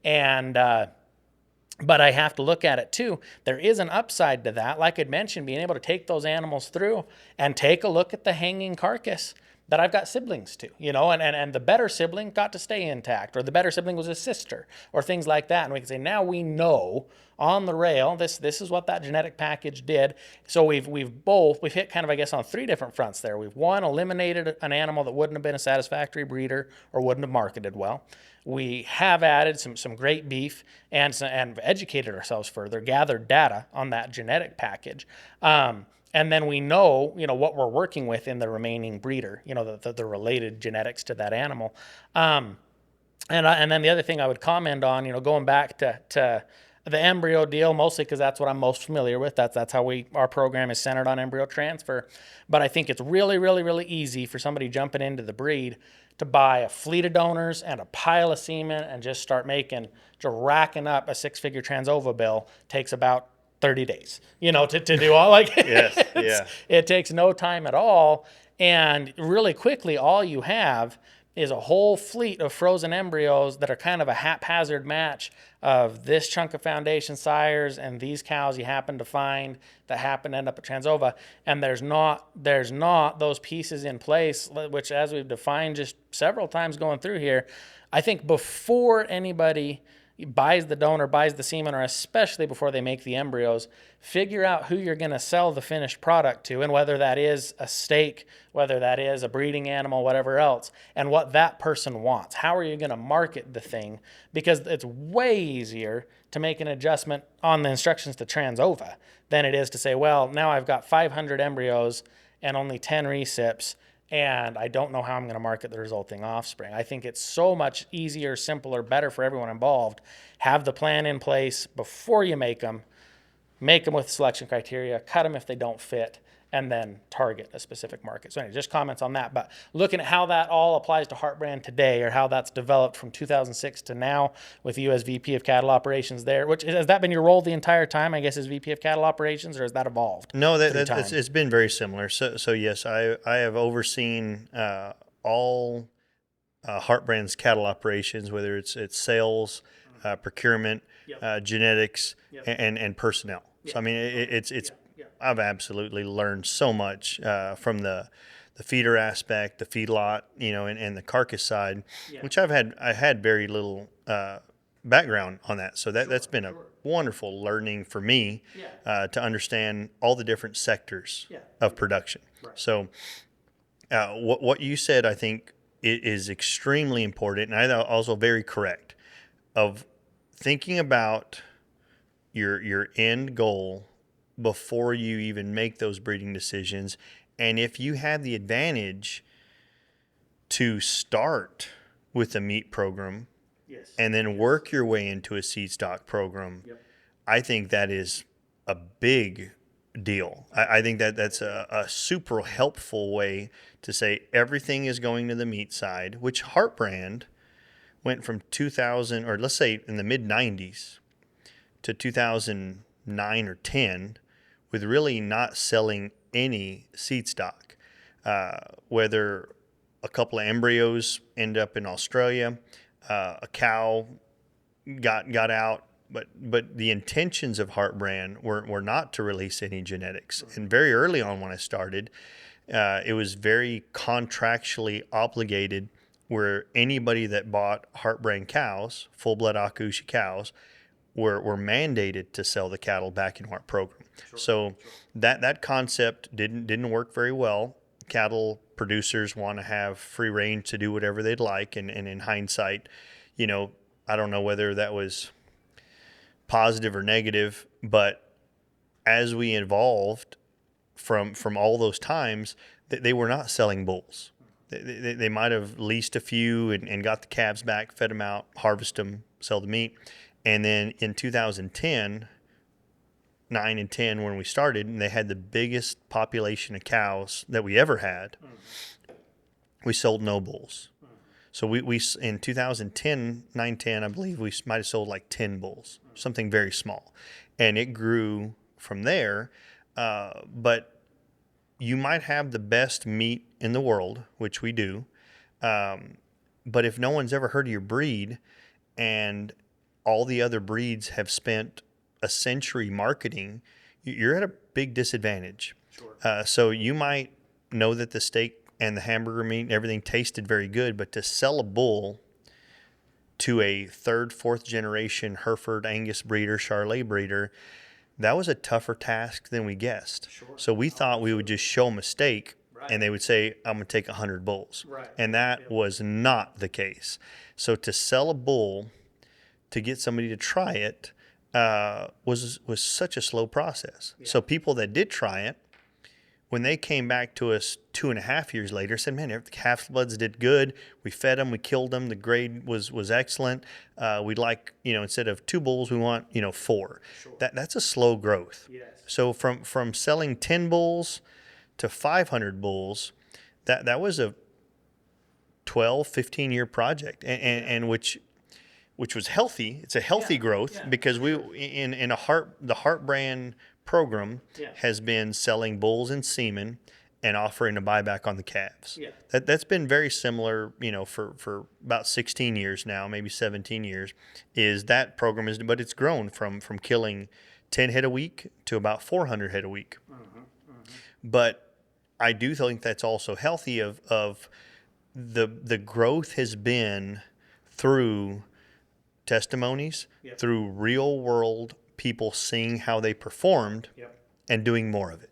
And, but I have to look at it too. There is an upside to that. Like I'd mentioned, being able to take those animals through and take a look at the hanging carcass that I've got siblings to, you know, and the better sibling got to stay intact, or the better sibling was a sister, or things like that. And we can say, now we know on the rail, this is what that genetic package did. So we've hit kind of, I guess, on three different fronts there. We've, one, eliminated an animal that wouldn't have been a satisfactory breeder or wouldn't have marketed well. We have added some great beef and educated ourselves further, gathered data on that genetic package. And then we know, you know, what we're working with in the remaining breeder, you know, the related genetics to that animal. And then the other thing I would comment on, you know, going back to the embryo deal, mostly because that's what I'm most familiar with. That's how our program is centered on embryo transfer. But I think it's really, really, really easy for somebody jumping into the breed to buy a fleet of donors and a pile of semen and just start racking up a six-figure Transova bill. Takes about 30 days, to do all like, Yes, yeah. it takes no time at all. And really quickly, all you have is a whole fleet of frozen embryos that are kind of a haphazard match of this chunk of foundation sires and these cows you happen to find that happen to end up at Transova. And there's not those pieces in place, which, as we've defined just several times going through here, I think before anybody buys the donor, buys the semen, or especially before they make the embryos, figure out who you're going to sell the finished product to, and whether that is a steak, whether that is a breeding animal, whatever else, and what that person wants. How are you going to market the thing? Because it's way easier to make an adjustment on the instructions to Transova than it is to say, well, now I've got 500 embryos and only 10 recips, and I don't know how I'm going to market the resulting offspring. I think it's so much easier, simpler, better for everyone involved. Have the plan in place before you make them with selection criteria, cut them if they don't fit, and then target a specific market. So anyway, just comments on that. But looking at how that all applies to Heartbrand today, or how that's developed from 2006 to now with you as VP of Cattle Operations there, which has that been your role the entire time, I guess, as VP of Cattle Operations, or has that evolved? No, it's been very similar. So yes, I have overseen all Heartbrand's cattle operations, whether it's sales, procurement, genetics, and personnel. So I mean, it's I've absolutely learned so much from the feeder aspect, the feedlot, and the carcass side, which I had very little background on that. So that's been a wonderful learning for me to understand all the different sectors of production. Right. So what you said, I think, is extremely important, and I also very correct, of thinking about your end goal before you even make those breeding decisions. And if you have the advantage to start with a meat program and then work your way into a seed stock program, I think that is a big deal. I think that's a super helpful way to say everything is going to the meat side, which Heartbrand went from 2000, or let's say in the mid 90s to 2009 or 10, with really not selling any seed stock, whether a couple of embryos end up in Australia, a cow got out, but the intentions of Heartbrand were not to release any genetics. And very early on when I started, it was very contractually obligated, where anybody that bought Heartbrand cows, full-blood Akaushi cows, were mandated to sell the cattle back in our program. So that concept didn't work very well. Cattle producers want to have free range to do whatever they'd like, and in hindsight, I don't know whether that was positive or negative, but as we evolved from all those times, they were not selling bulls. They might have leased a few and got the calves back, fed them out, harvest them, sell the meat. And then in 2010, 9 and 10, when we started, and they had the biggest population of cows that we ever had, we sold no bulls. So we in 2010, 9, 10, I believe we might have sold like 10 bulls, something very small. And it grew from there. But you might have the best meat in the world, which we do. But if no one's ever heard of your breed, and all the other breeds have spent a century marketing, you're at a big disadvantage. Sure. So you might know that the steak and the hamburger meat and everything tasted very good, but to sell a bull to a third, fourth generation Hereford Angus breeder, Charolais breeder, that was a tougher task than we guessed. Sure. So we thought we would just show them a steak, and they would say, I'm going to take 100 bulls. Right. And that was not the case. So to sell a bull, to get somebody to try it, was such a slow process. Yeah. So people that did try it, when they came back to us 2.5 years later, said, man, the calf bloods did good. We fed them, we killed them. The grade was excellent. We'd like, instead of 2 bulls, we want, 4. Sure. That's a slow growth. Yes. So from selling 10 bulls to 500 bulls, that was a 12, 15-year project, and which which was healthy. It's a healthy growth because we in the Heartbrand program has been selling bulls and semen and offering a buyback on the calves. Yeah. That's been very similar, for about 16 years now, maybe 17 years. Is that program but it's grown from killing 10 head a week to about 400 head a week. But I do think that's also healthy of the growth has been through testimonies, through real world people seeing how they performed and doing more of it.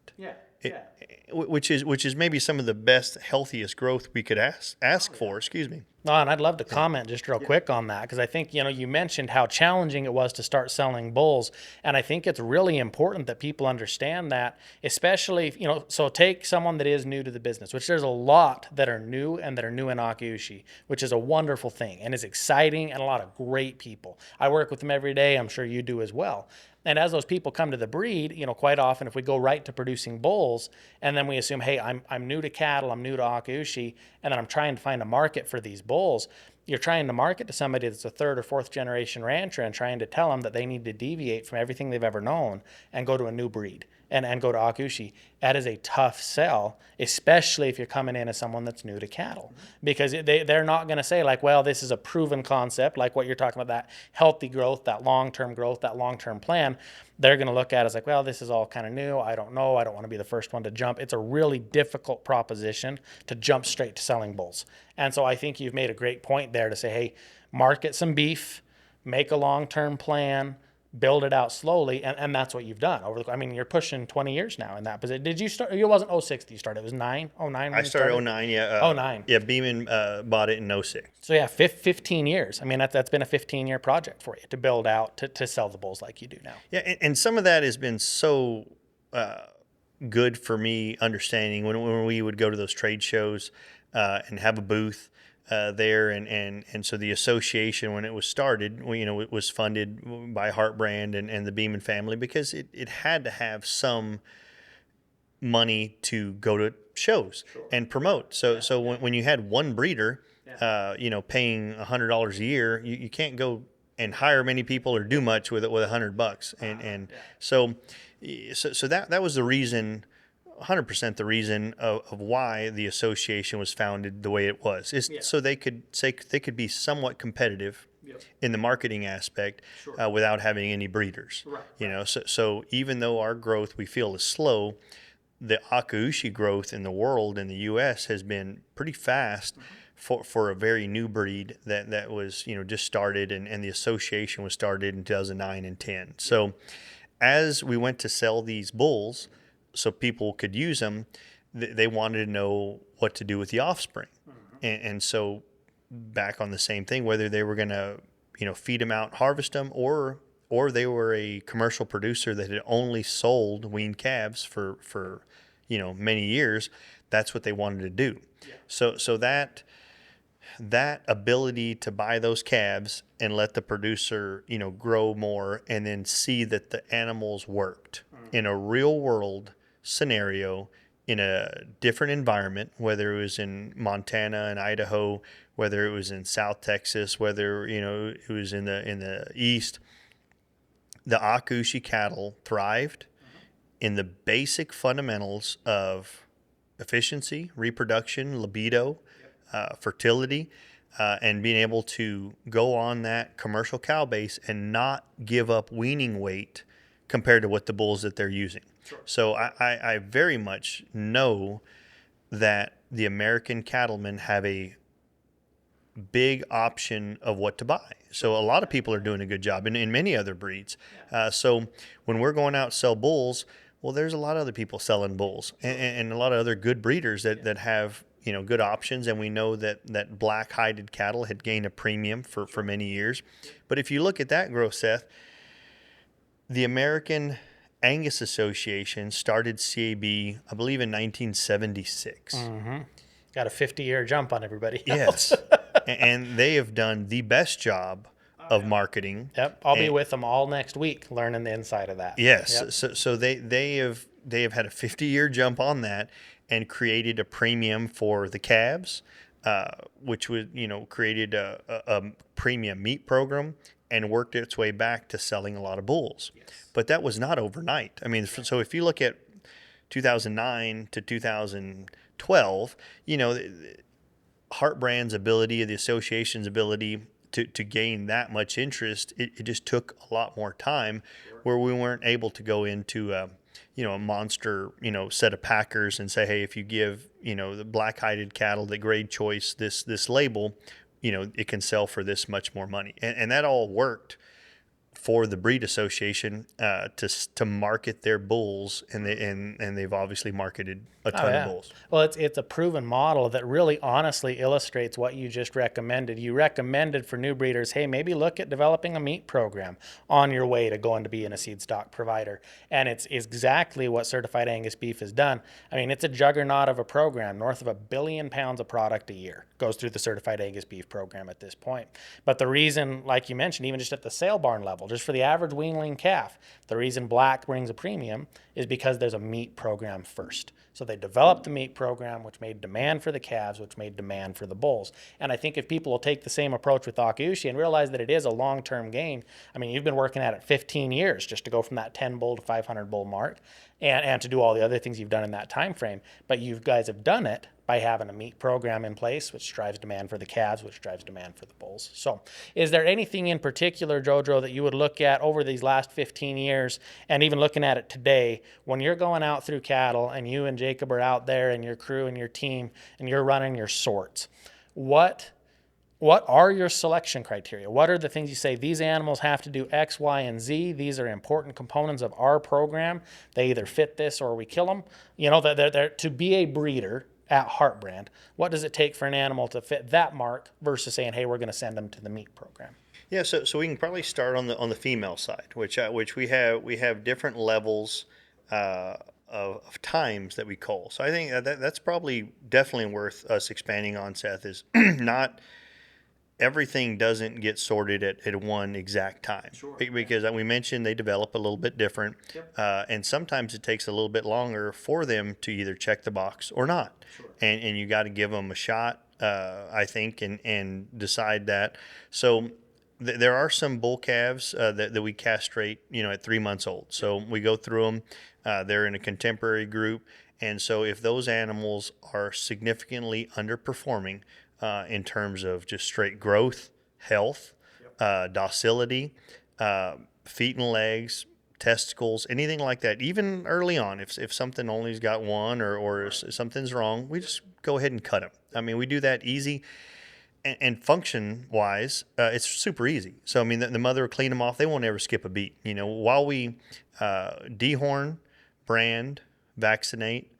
Which is maybe some of the best, healthiest growth we could ask for. Excuse me. Oh, and I'd love to comment just real quick on that, because I think, you mentioned how challenging it was to start selling bulls. And I think it's really important that people understand that, especially, so take someone that is new to the business, which there's a lot that are new and that are new in Akaushi, which is a wonderful thing and is exciting, and a lot of great people. I work with them every day. I'm sure you do as well. And as those people come to the breed, quite often if we go right to producing bulls and then we assume, hey, I'm new to cattle, I'm new to Akaushi, and then I'm trying to find a market for these bulls, you're trying to market to somebody that's a third or fourth generation rancher and trying to tell them that they need to deviate from everything they've ever known and go to a new breed and go to Akaushi. That is a tough sell, especially if you're coming in as someone that's new to cattle, because they're not going to say like, well, this is a proven concept, like what you're talking about, that healthy growth, that long-term growth, that long-term plan. They're going to look at it as like, well, this is all kind of new. I don't know. I don't want to be the first one to jump. It's a really difficult proposition to jump straight to selling bulls. And so I think you've made a great point there to say, hey, market some beef, make a long-term plan, build it out slowly, and that's what you've done you're pushing 20 years now in that position. Did you start? It wasn't 06 that you started. It was 09. I started 09. Yeah. 09. Yeah. Beeman bought it in 06. So yeah, 15 years. That's been a 15-year project for you to build out to sell the bulls like you do now. Yeah, and some of that has been so good for me understanding when we would go to those trade shows and have a booth. There and so the association, when it was started, it was funded by Heartbrand and the Beeman family, because it had to have some money to go to shows and promote. So when you had one breeder, paying $100 a year, you can't go and hire many people or do much with $100, so that was the reason. 100% the reason of why the association was founded the way it was is so they could be somewhat competitive in the marketing aspect without having any breeders. So even though our growth we feel is slow, the Akaushi growth in the world, in the U.S., has been pretty fast for a very new breed that was just started, and the association was started in 2009 and 10. So as we went to sell these bulls, so people could use them, they wanted to know what to do with the offspring. And so back on the same thing, whether they were going to, feed them out, harvest them, or they were a commercial producer that had only sold weaned calves for many years, that's what they wanted to do. So that ability to buy those calves and let the producer, grow more, and then see that the animals worked in a real world scenario, in a different environment, whether it was in Montana and Idaho, whether it was in South Texas, whether it was in the East, the Akaushi cattle thrived in the basic fundamentals of efficiency, reproduction, libido, fertility, and being able to go on that commercial cow base and not give up weaning weight compared to what the bulls that they're using. So I very much know that the American cattlemen have a big option of what to buy. So a lot of people are doing a good job in many other breeds. So when we're going out to sell bulls, well, there's a lot of other people selling bulls and a lot of other good breeders that have good options. And we know that black-hided cattle had gained a premium for many years. But if you look at that growth, Seth, the American Angus Association started CAB, I believe, in 1976. Got a 50-year jump on everybody Yes. else. And they have done the best job of marketing. Yep. I'll be with them all next week learning the inside of that. Yes. Yep. So they have had a 50-year jump on that and created a premium for the calves, which was, created a premium meat program and worked its way back to selling a lot of bulls. Yes. But that was not overnight. I mean, so if you look at 2009 to 2012, Heartbrand's ability, the association's ability to gain that much interest, it just took a lot more time, where we weren't able to go into a monster, set of packers and say, hey, if you give, the black-hided cattle, the grade choice, this label, it can sell for this much more money. And that all worked for the breed association to market their bulls, and they've obviously marketed a ton of bulls. Well, it's a proven model that really honestly illustrates what you just recommended. You recommended for new breeders, hey, maybe look at developing a meat program on your way to going to being a seed stock provider. And it's exactly what Certified Angus Beef has done. I mean, it's a juggernaut of a program. North of 1 billion pounds of product a year goes through the Certified Angus Beef program at this point. But the reason, like you mentioned, even just at the sale barn level, just for the average weanling calf, the reason black brings a premium is because there's a meat program first. So they developed the meat program, which made demand for the calves, which made demand for the bulls. And I think if people will take the same approach with Akaushi and realize that it is a long-term gain, I mean, you've been working at it 15 years just to go from that 10 bull to 500 bull mark, and to do all the other things you've done in that time frame. But you guys have done it by having a meat program in place, which drives demand for the calves, which drives demand for the bulls. So is there anything in particular, JoJo, that you would look at over these last 15 years, and even looking at it today, when you're going out through cattle and you and Jacob are out there and your crew and your team and you're running your sorts, what are your selection criteria? What are the things you say, these animals have to do X, Y, and Z? These are important components of our program. They either fit this or we kill them. They're to be a breeder at Heartbrand, what does it take for an animal to fit that mark versus saying, hey, we're going to send them to the meat program? Yeah, so we can probably start on the female side, which we have different levels of times that we cull. So I think that's probably definitely worth us expanding on, Seth, is not everything doesn't get sorted at one exact time. Sure. Because we mentioned they develop a little bit different. Yep. And sometimes it takes a little bit longer for them to either check the box or not. Sure. And you got to give them a shot, I think, and decide that. So there are some bull calves that we castrate, at 3 months old. So we go through them. They're in a contemporary group. And so if those animals are significantly underperforming, in terms of just straight growth, health, docility, feet and legs, testicles, anything like that. Even early on, if something only's got one or something's wrong, we just go ahead and cut them. I mean, we do that easy. And function-wise, it's super easy. So, I mean, the mother will clean them off. They won't ever skip a beat. While we dehorn, brand, vaccinate,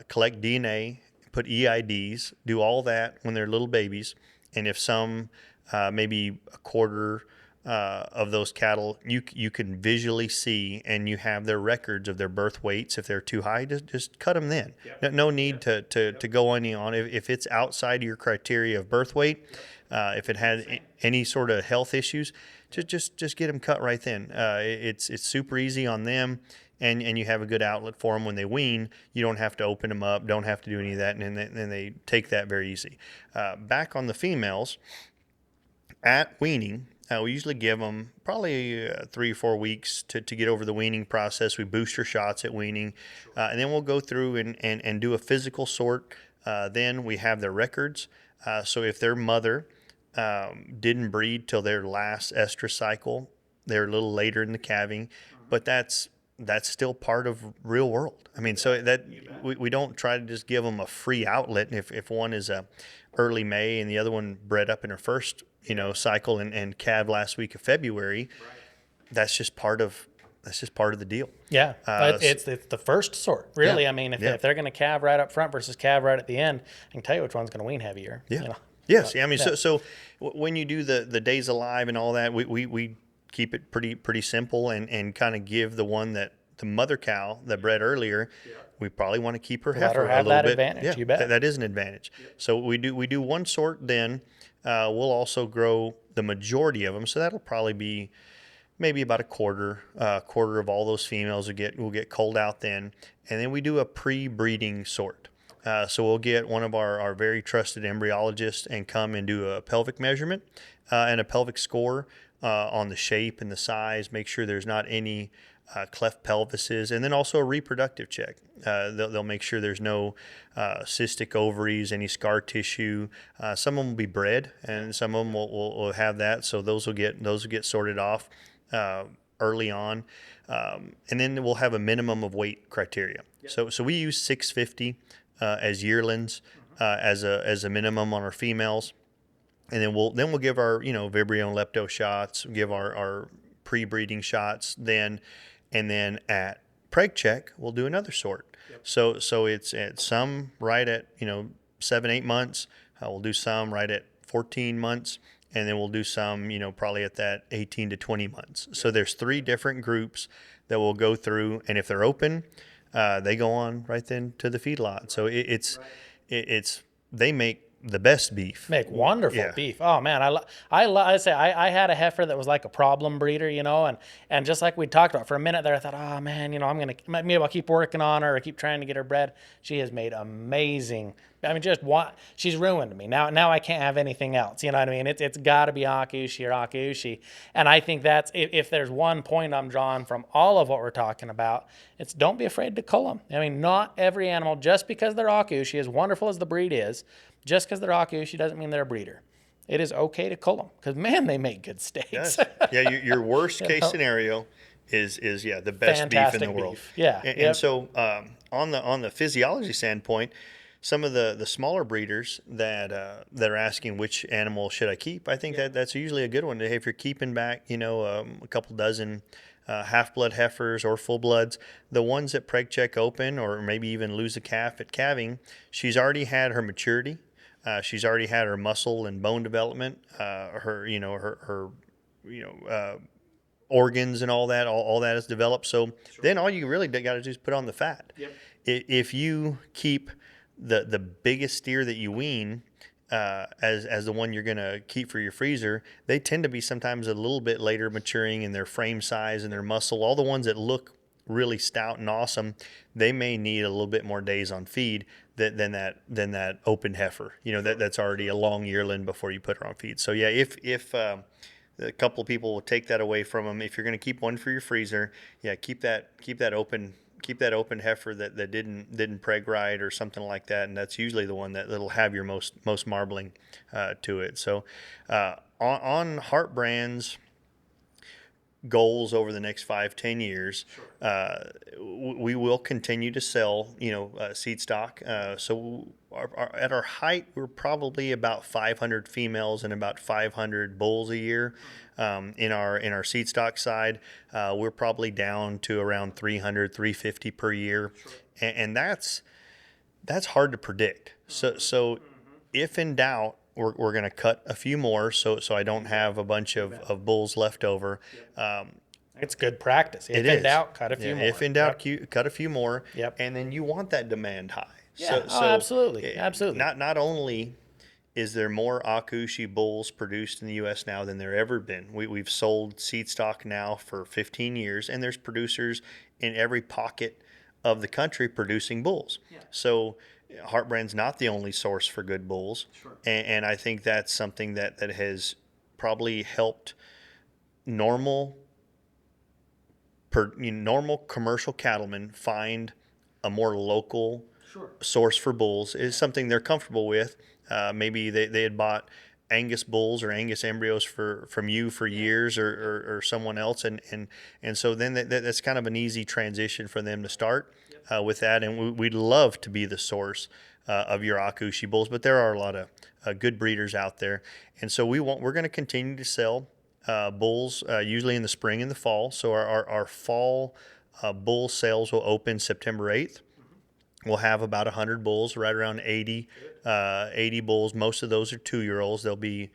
collect DNA, put EIDs, do all that when they're little babies. And if some, maybe a quarter of those cattle, you can visually see, and you have their records of their birth weights. If they're too high, just cut them then. Yep. No need to go any on. If it's outside of your criteria of birth weight, if it had any sort of health issues, just get them cut right then. It's super easy on them. And you have a good outlet for them when they wean. You don't have to open them up, don't have to do any of that, and then they take that very easy. Back on the females, at weaning, we usually give them probably 3 or 4 weeks to get over the weaning process. We booster shots at weaning, and then we'll go through and do a physical sort. Then we have their records. So if their mother didn't breed till their last estrus cycle, they're a little later in the calving, but that's still part of real world. I mean, so that we don't try to just give them a free outlet. If one is a early May and the other one bred up in her first, cycle and calved last week of February, that's just part of the deal. Yeah, it's the first sort, really. Yeah. I mean, if they're going to calve right up front versus calve right at the end, I can tell you which one's going to wean heavier. Yeah. Yes. I mean, so when you do the days alive and all that, we keep it pretty simple and kind of give the one that the mother cow that bred earlier, we probably want to keep her heifer a little bit. Advantage, yeah, you bet. That is an advantage. Yep. So we do one sort, then we'll also grow the majority of them. So that'll probably be maybe about a quarter of all those females will get culled out then, and then we do a pre-breeding sort. So we'll get one of our very trusted embryologists and come and do a pelvic measurement and a pelvic score on the shape and the size, make sure there's not any cleft pelvises, and then also a reproductive check. They'll make sure there's no cystic ovaries, any scar tissue. Some of them will be bred, and some of them will have that. So those will get sorted off early on, and then we'll have a minimum of weight criteria. Yep. So we use 650 as yearlings as a minimum on our females. And then we'll give our Vibrio and Lepto shots, give our pre-breeding shots then, and then at preg check we'll do another sort. Yep. So it's at some right at 7-8 months. We'll do some right at 14 months, and then we'll do some probably at that 18 to 20 months. Yep. So there's 3 different groups that we'll go through, and if they're open, they go on right then to the feedlot. So they make the best beef. Make wonderful beef. Oh man, I had a heifer that was like a problem breeder, and just like we talked about for a minute there, I thought, oh man, maybe I'll keep working on her or keep trying to get her bred. She has made amazing. I mean, she's ruined me. Now I can't have anything else. You know what I mean? It's got to be Akaushi or Akaushi. And I think that's, if there's one point I'm drawing from all of what we're talking about, it's don't be afraid to cull them. I mean, not every animal, just because they're Akaushi, as wonderful as the breed is, just because they're Akaushi doesn't mean they're a breeder. It is okay to cull them because, man, they make good steaks. Yes. Yeah, your worst case scenario is the best fantastic beef in the world. Beef. Yeah. And so on the physiology standpoint, some of the smaller breeders that are asking which animal should I keep, I think that's usually a good one. If you're keeping back, a couple dozen half-blood heifers or full-bloods, the ones that preg check open or maybe even lose a calf at calving, she's already had her maturity. She's already had her muscle and bone development, her organs and all that is developed. So then all you really got to do is put on the fat. Yep. If you keep the biggest steer that you wean as the one you're going to keep for your freezer, they tend to be sometimes a little bit later maturing in their frame size and their muscle. All the ones that look really stout and awesome, they may need a little bit more days on feed than that open heifer, that's already a long yearling before you put her on feed. So yeah, if a couple of people will take that away from them, if you're going to keep one for your freezer, keep that open heifer that didn't preg right or something like that, and that's usually the one that'll have your most marbling to it. So on Heartbrand's goals over the next 5-10 years, we will continue to sell seed stock. So at our height, we're probably about 500 females and about 500 bulls a year. In our seed stock side, we're probably down to around 300, 350 per year, and that's hard to predict. So if in doubt, we're going to cut a few more, so I don't have a bunch of bulls left over. It's good practice. If in doubt, cut a few more. If in doubt, cut a few more. Yep. And then you want that demand high. Yeah. Absolutely. Absolutely. Not only is there more Akaushi bulls produced in the U.S. now than there ever been. We've sold seed stock now for 15 years, and there's producers in every pocket of the country producing bulls. Yeah. So Heartbrand's not the only source for good bulls. Sure. And I think that's something that has probably helped normal commercial cattlemen find a more local source for bulls. Is something they're comfortable with. Maybe they had bought Angus bulls or Angus embryos from you for years or someone else, and so then that's kind of an easy transition for them to start with that. And we'd love to be the source of your Akaushi bulls, but there are a lot of good breeders out there, and so we're going to continue to sell bulls usually in the spring and the fall. So our fall bull sales will open September 8th. We'll have about 100 bulls, right around 80 bulls. Most of those are 2-year-olds. They'll be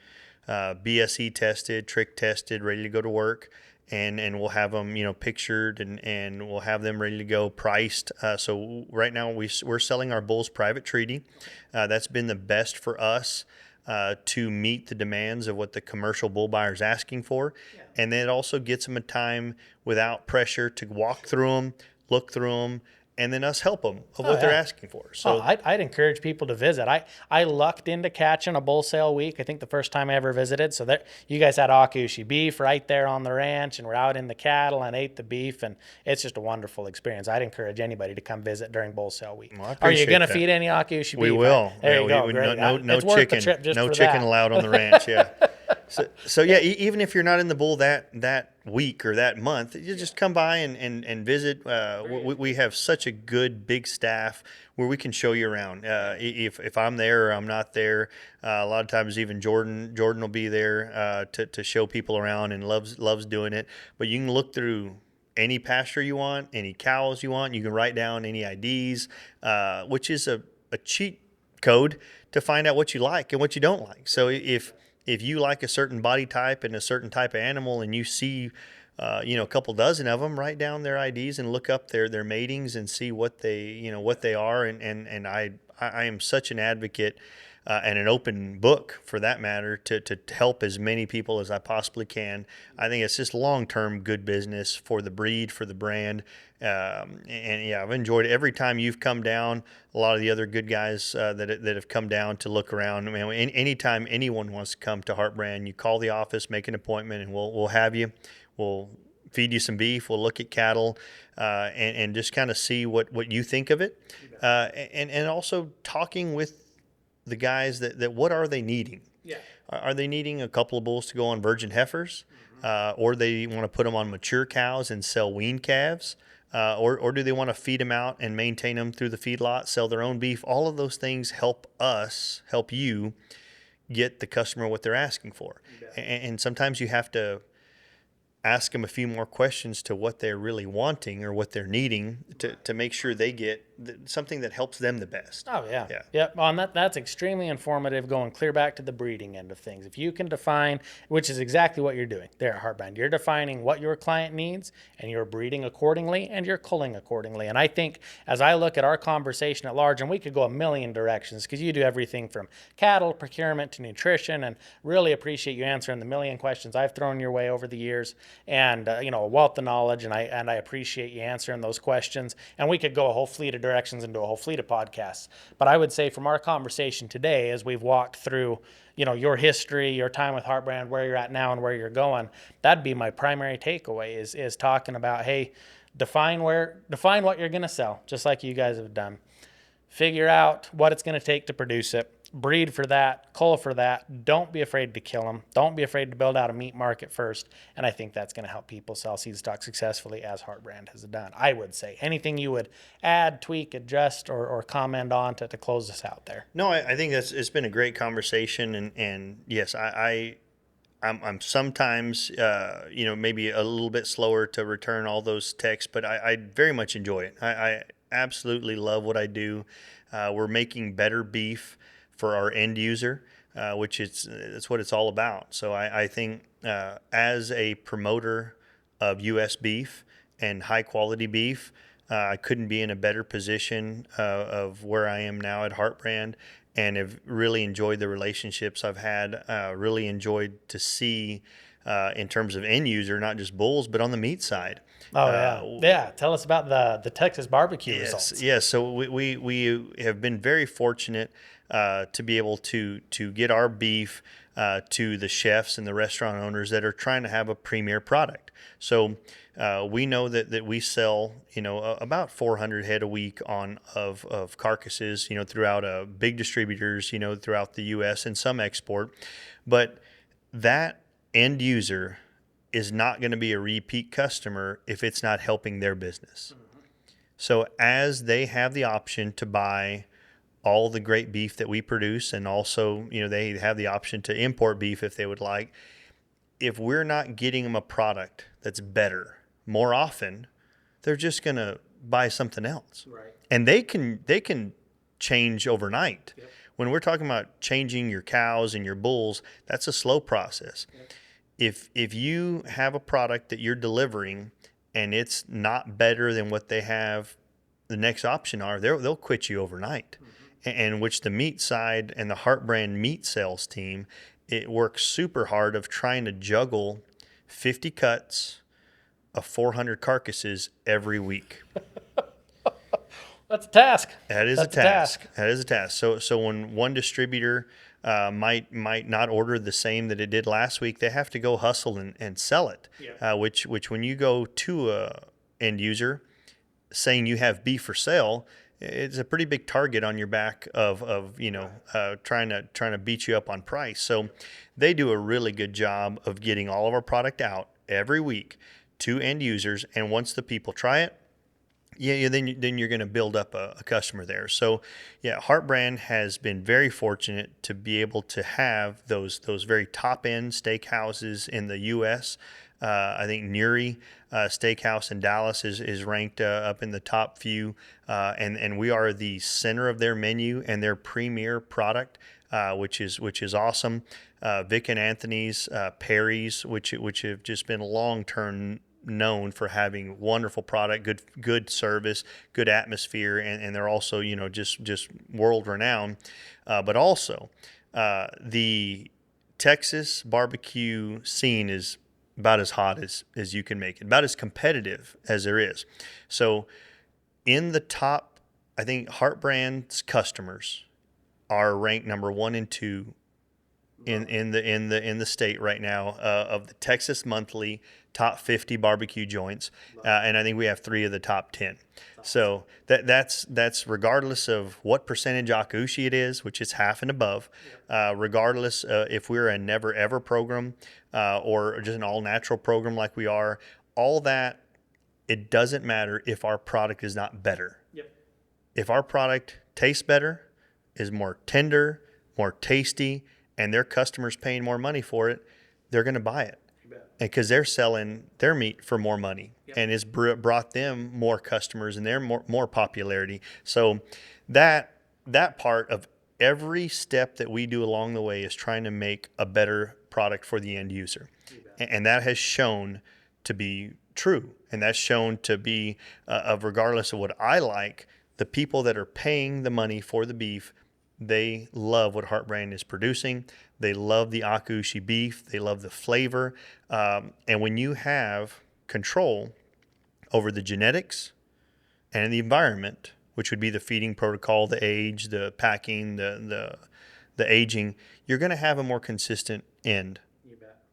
BSE tested, trick tested, ready to go to work, and we'll have them pictured and we'll have them ready to go, priced. So right now we're selling our bulls private treaty. That's been the best for us to meet the demands of what the commercial bull buyer is asking for, and then it also gets them a time without pressure to walk through them, look through them, and then us help them of what they're asking for. So I'd encourage people to visit. I lucked into catching a bull sale week. I think the first time I ever visited. So there, you guys had Akaushi beef right there on the ranch, and we're out in the cattle and ate the beef, and it's just a wonderful experience. I'd encourage anybody to come visit during bull sale week. Well, I Are you appreciate going to that. feed any Akaushi beef? We will. There Yeah, you go. we- Great. no It's worth the chicken. trip just No for chicken that. allowed on the ranch. Yeah. So yeah, even if you're not in the bull that week or that month, you just come by and visit. We have such a good big staff where we can show you around. If I'm there or I'm not there, a lot of times even Jordan will be there to show people around and loves doing it. But you can look through any pasture you want, any cows you want. You can write down any IDs, which is a cheat code to find out what you like and what you don't like. So if you like a certain body type and a certain type of animal, and you see, a couple dozen of them, write down their IDs and look up their matings and see what they are. And I am such an advocate and an open book for that matter to help as many people as I possibly can. I think it's just long-term good business for the breed, for the brand. And yeah, I've enjoyed it. Every time you've come down, a lot of the other good guys that have come down to look around. I mean, anytime anyone wants to come to Heartbrand, you call the office, make an appointment, and we'll have you. We'll feed you some beef. We'll look at cattle and just kind of see what you think of it. And also talking with the guys that what are they needing? Yeah. Are they needing a couple of bulls to go on virgin heifers? Or they want to put them on mature cows and sell weaned calves? Or do they want to feed them out and maintain them through the feedlot, sell their own beef? All of those things help you get the customer what they're asking for. And sometimes you have to ask them a few more questions to what they're really wanting or what they're needing to make sure they get something that helps them the best. Oh, yeah. Yeah. Yep. Well, and that's extremely informative, going clear back to the breeding end of things. If you can define, which is exactly what you're doing there at Heartbrand, you're defining what your client needs, and you're breeding accordingly, and you're culling accordingly. And I think as I look at our conversation at large, and we could go a million directions because you do everything from cattle, procurement to nutrition, and really appreciate you answering the million questions I've thrown your way over the years, and a wealth of knowledge, and I appreciate you answering those questions. And we could go a whole fleet of directions into a whole fleet of podcasts. But I would say from our conversation today, as we've walked through, your history, your time with Heartbrand, where you're at now and where you're going, that'd be my primary takeaway is talking about, hey, define what you're going to sell, just like you guys have done. Figure out what it's going to take to produce it. Breed for that, cull for that. Don't be afraid to kill them. Don't be afraid to build out a meat market first. And I think that's going to help people sell seed stock successfully, as Heartbrand has done. I would say anything you would add, tweak, adjust, or comment on to close this out there. No, I think it's been a great conversation, and yes, I'm sometimes maybe a little bit slower to return all those texts, but I very much enjoy it. I absolutely love what I do. We're making better beef for our end user, which it's what it's all about. So I think as a promoter of U.S. beef and high quality beef, I couldn't be in a better position of where I am now at Heartbrand, and have really enjoyed the relationships I've had. Really enjoyed to see in terms of end user, not just bulls, but on the meat side. Oh, yeah. Tell us about the Texas barbecue results. Yes. So we have been very fortunate to be able to get our beef to the chefs and the restaurant owners that are trying to have a premier product. So we know that we sell about 400 head a week of carcasses throughout big distributors throughout the U.S. and some export, but that end user is not going to be a repeat customer if it's not helping their business. So as they have the option to buy all the great beef that we produce, and also, they have the option to import beef if they would like, if we're not getting them a product that's better more often, they're just going to buy something else. Right. And they can change overnight. Yep. When we're talking about changing your cows and your bulls, that's a slow process. Yep. If you have a product that you're delivering and it's not better than what they have, the next option they'll quit you overnight. Mm-hmm. And which the meat side and the Heartbrand meat sales team, it works super hard of trying to juggle 50 cuts of 400 carcasses every week. That's a task. That is That's a task. That is a task. So when one distributor might not order the same that it did last week, they have to go hustle and sell it. Yeah. Which when you go to a end user saying you have beef for sale, it's a pretty big target on your back of trying to beat you up on price. So they do a really good job of getting all of our product out every week to end users, and once the people try it, then you're going to build up a customer there. So, Heartbrand has been very fortunate to be able to have those very top end steakhouses in the U.S. I think Nuri Steakhouse in Dallas is ranked up in the top few, and we are the center of their menu and their premier product, which is awesome. Vic and Anthony's, Perry's, which have just been long-term known for having wonderful product, good service, good atmosphere, and they're also just world renowned. But also, the Texas barbecue scene is about as hot as you can make it, about as competitive as there is. So, in the top, I think Heartbrand's customers are ranked number 1 and 2 in the state right now of the Texas Monthly top 50 barbecue joints, and I think we have 3 of the top 10. So that's regardless of what percentage Akaushi it is, which is half and above, regardless if we're a never ever program or just an all natural program like we are, all that, it doesn't matter if our product is not better. Yep. If our product tastes better, is more tender, more tasty, and their customers paying more money for it, they're going to buy it. Because they're selling their meat for more money, and it's brought them more customers and their more popularity. So that part of every step that we do along the way is trying to make a better product for the end user, and that has shown to be true, and that's shown to be of regardless of what I like, the people that are paying the money for the beef, they love what Heartbrand is producing. They love the Akaushi beef. They love the flavor. And when you have control over the genetics and the environment, which would be the feeding protocol, the age, the packing, the aging, you're going to have a more consistent end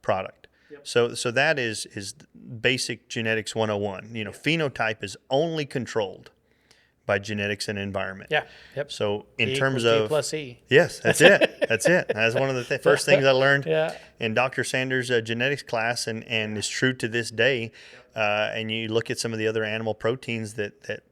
product. Yep. So that is basic genetics 101. Phenotype is only controlled by genetics and environment. Yeah. Yep. So in E terms equals of P plus E. Yes, that's it. That's it. That's one of the first things I learned Yeah. in Dr. Sanders' genetics class, and is true to this day. And you look at some of the other animal proteins that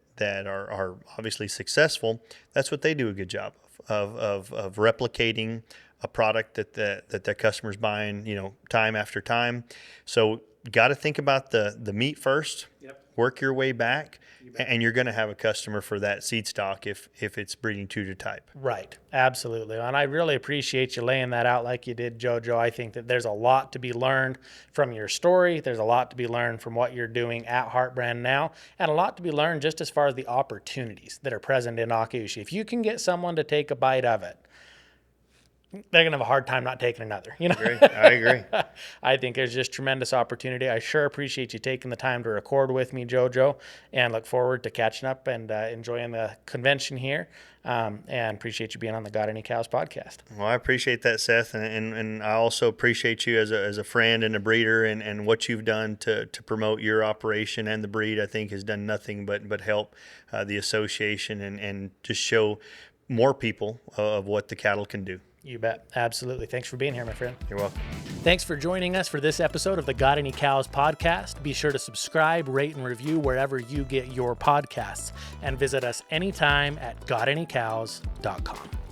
are obviously successful. That's what they do a good job of replicating a product that their customers buying, time after time. So got to think about the meat first. Yep. Work your way back, and you're going to have a customer for that seed stock if it's breeding true to type. Right. Absolutely. And I really appreciate you laying that out like you did, JoJo. I think that there's a lot to be learned from your story. There's a lot to be learned from what you're doing at Heartbrand now, and a lot to be learned just as far as the opportunities that are present in Akaushi. If you can get someone to take a bite of it, they're going to have a hard time not taking another. I agree. I think there's just tremendous opportunity. I sure appreciate you taking the time to record with me, JoJo, and look forward to catching up and enjoying the convention here. And appreciate you being on the Got Any Cows podcast. Well, I appreciate that, Seth, and I also appreciate you as a friend and a breeder, and what you've done to promote your operation and the breed. I think has done nothing but help the association and just show more people of what the cattle can do. You bet. Absolutely. Thanks for being here, my friend. You're welcome. Thanks for joining us for this episode of the Got Any Cows podcast. Be sure to subscribe, rate, and review wherever you get your podcasts, and visit us anytime at gotanycows.com.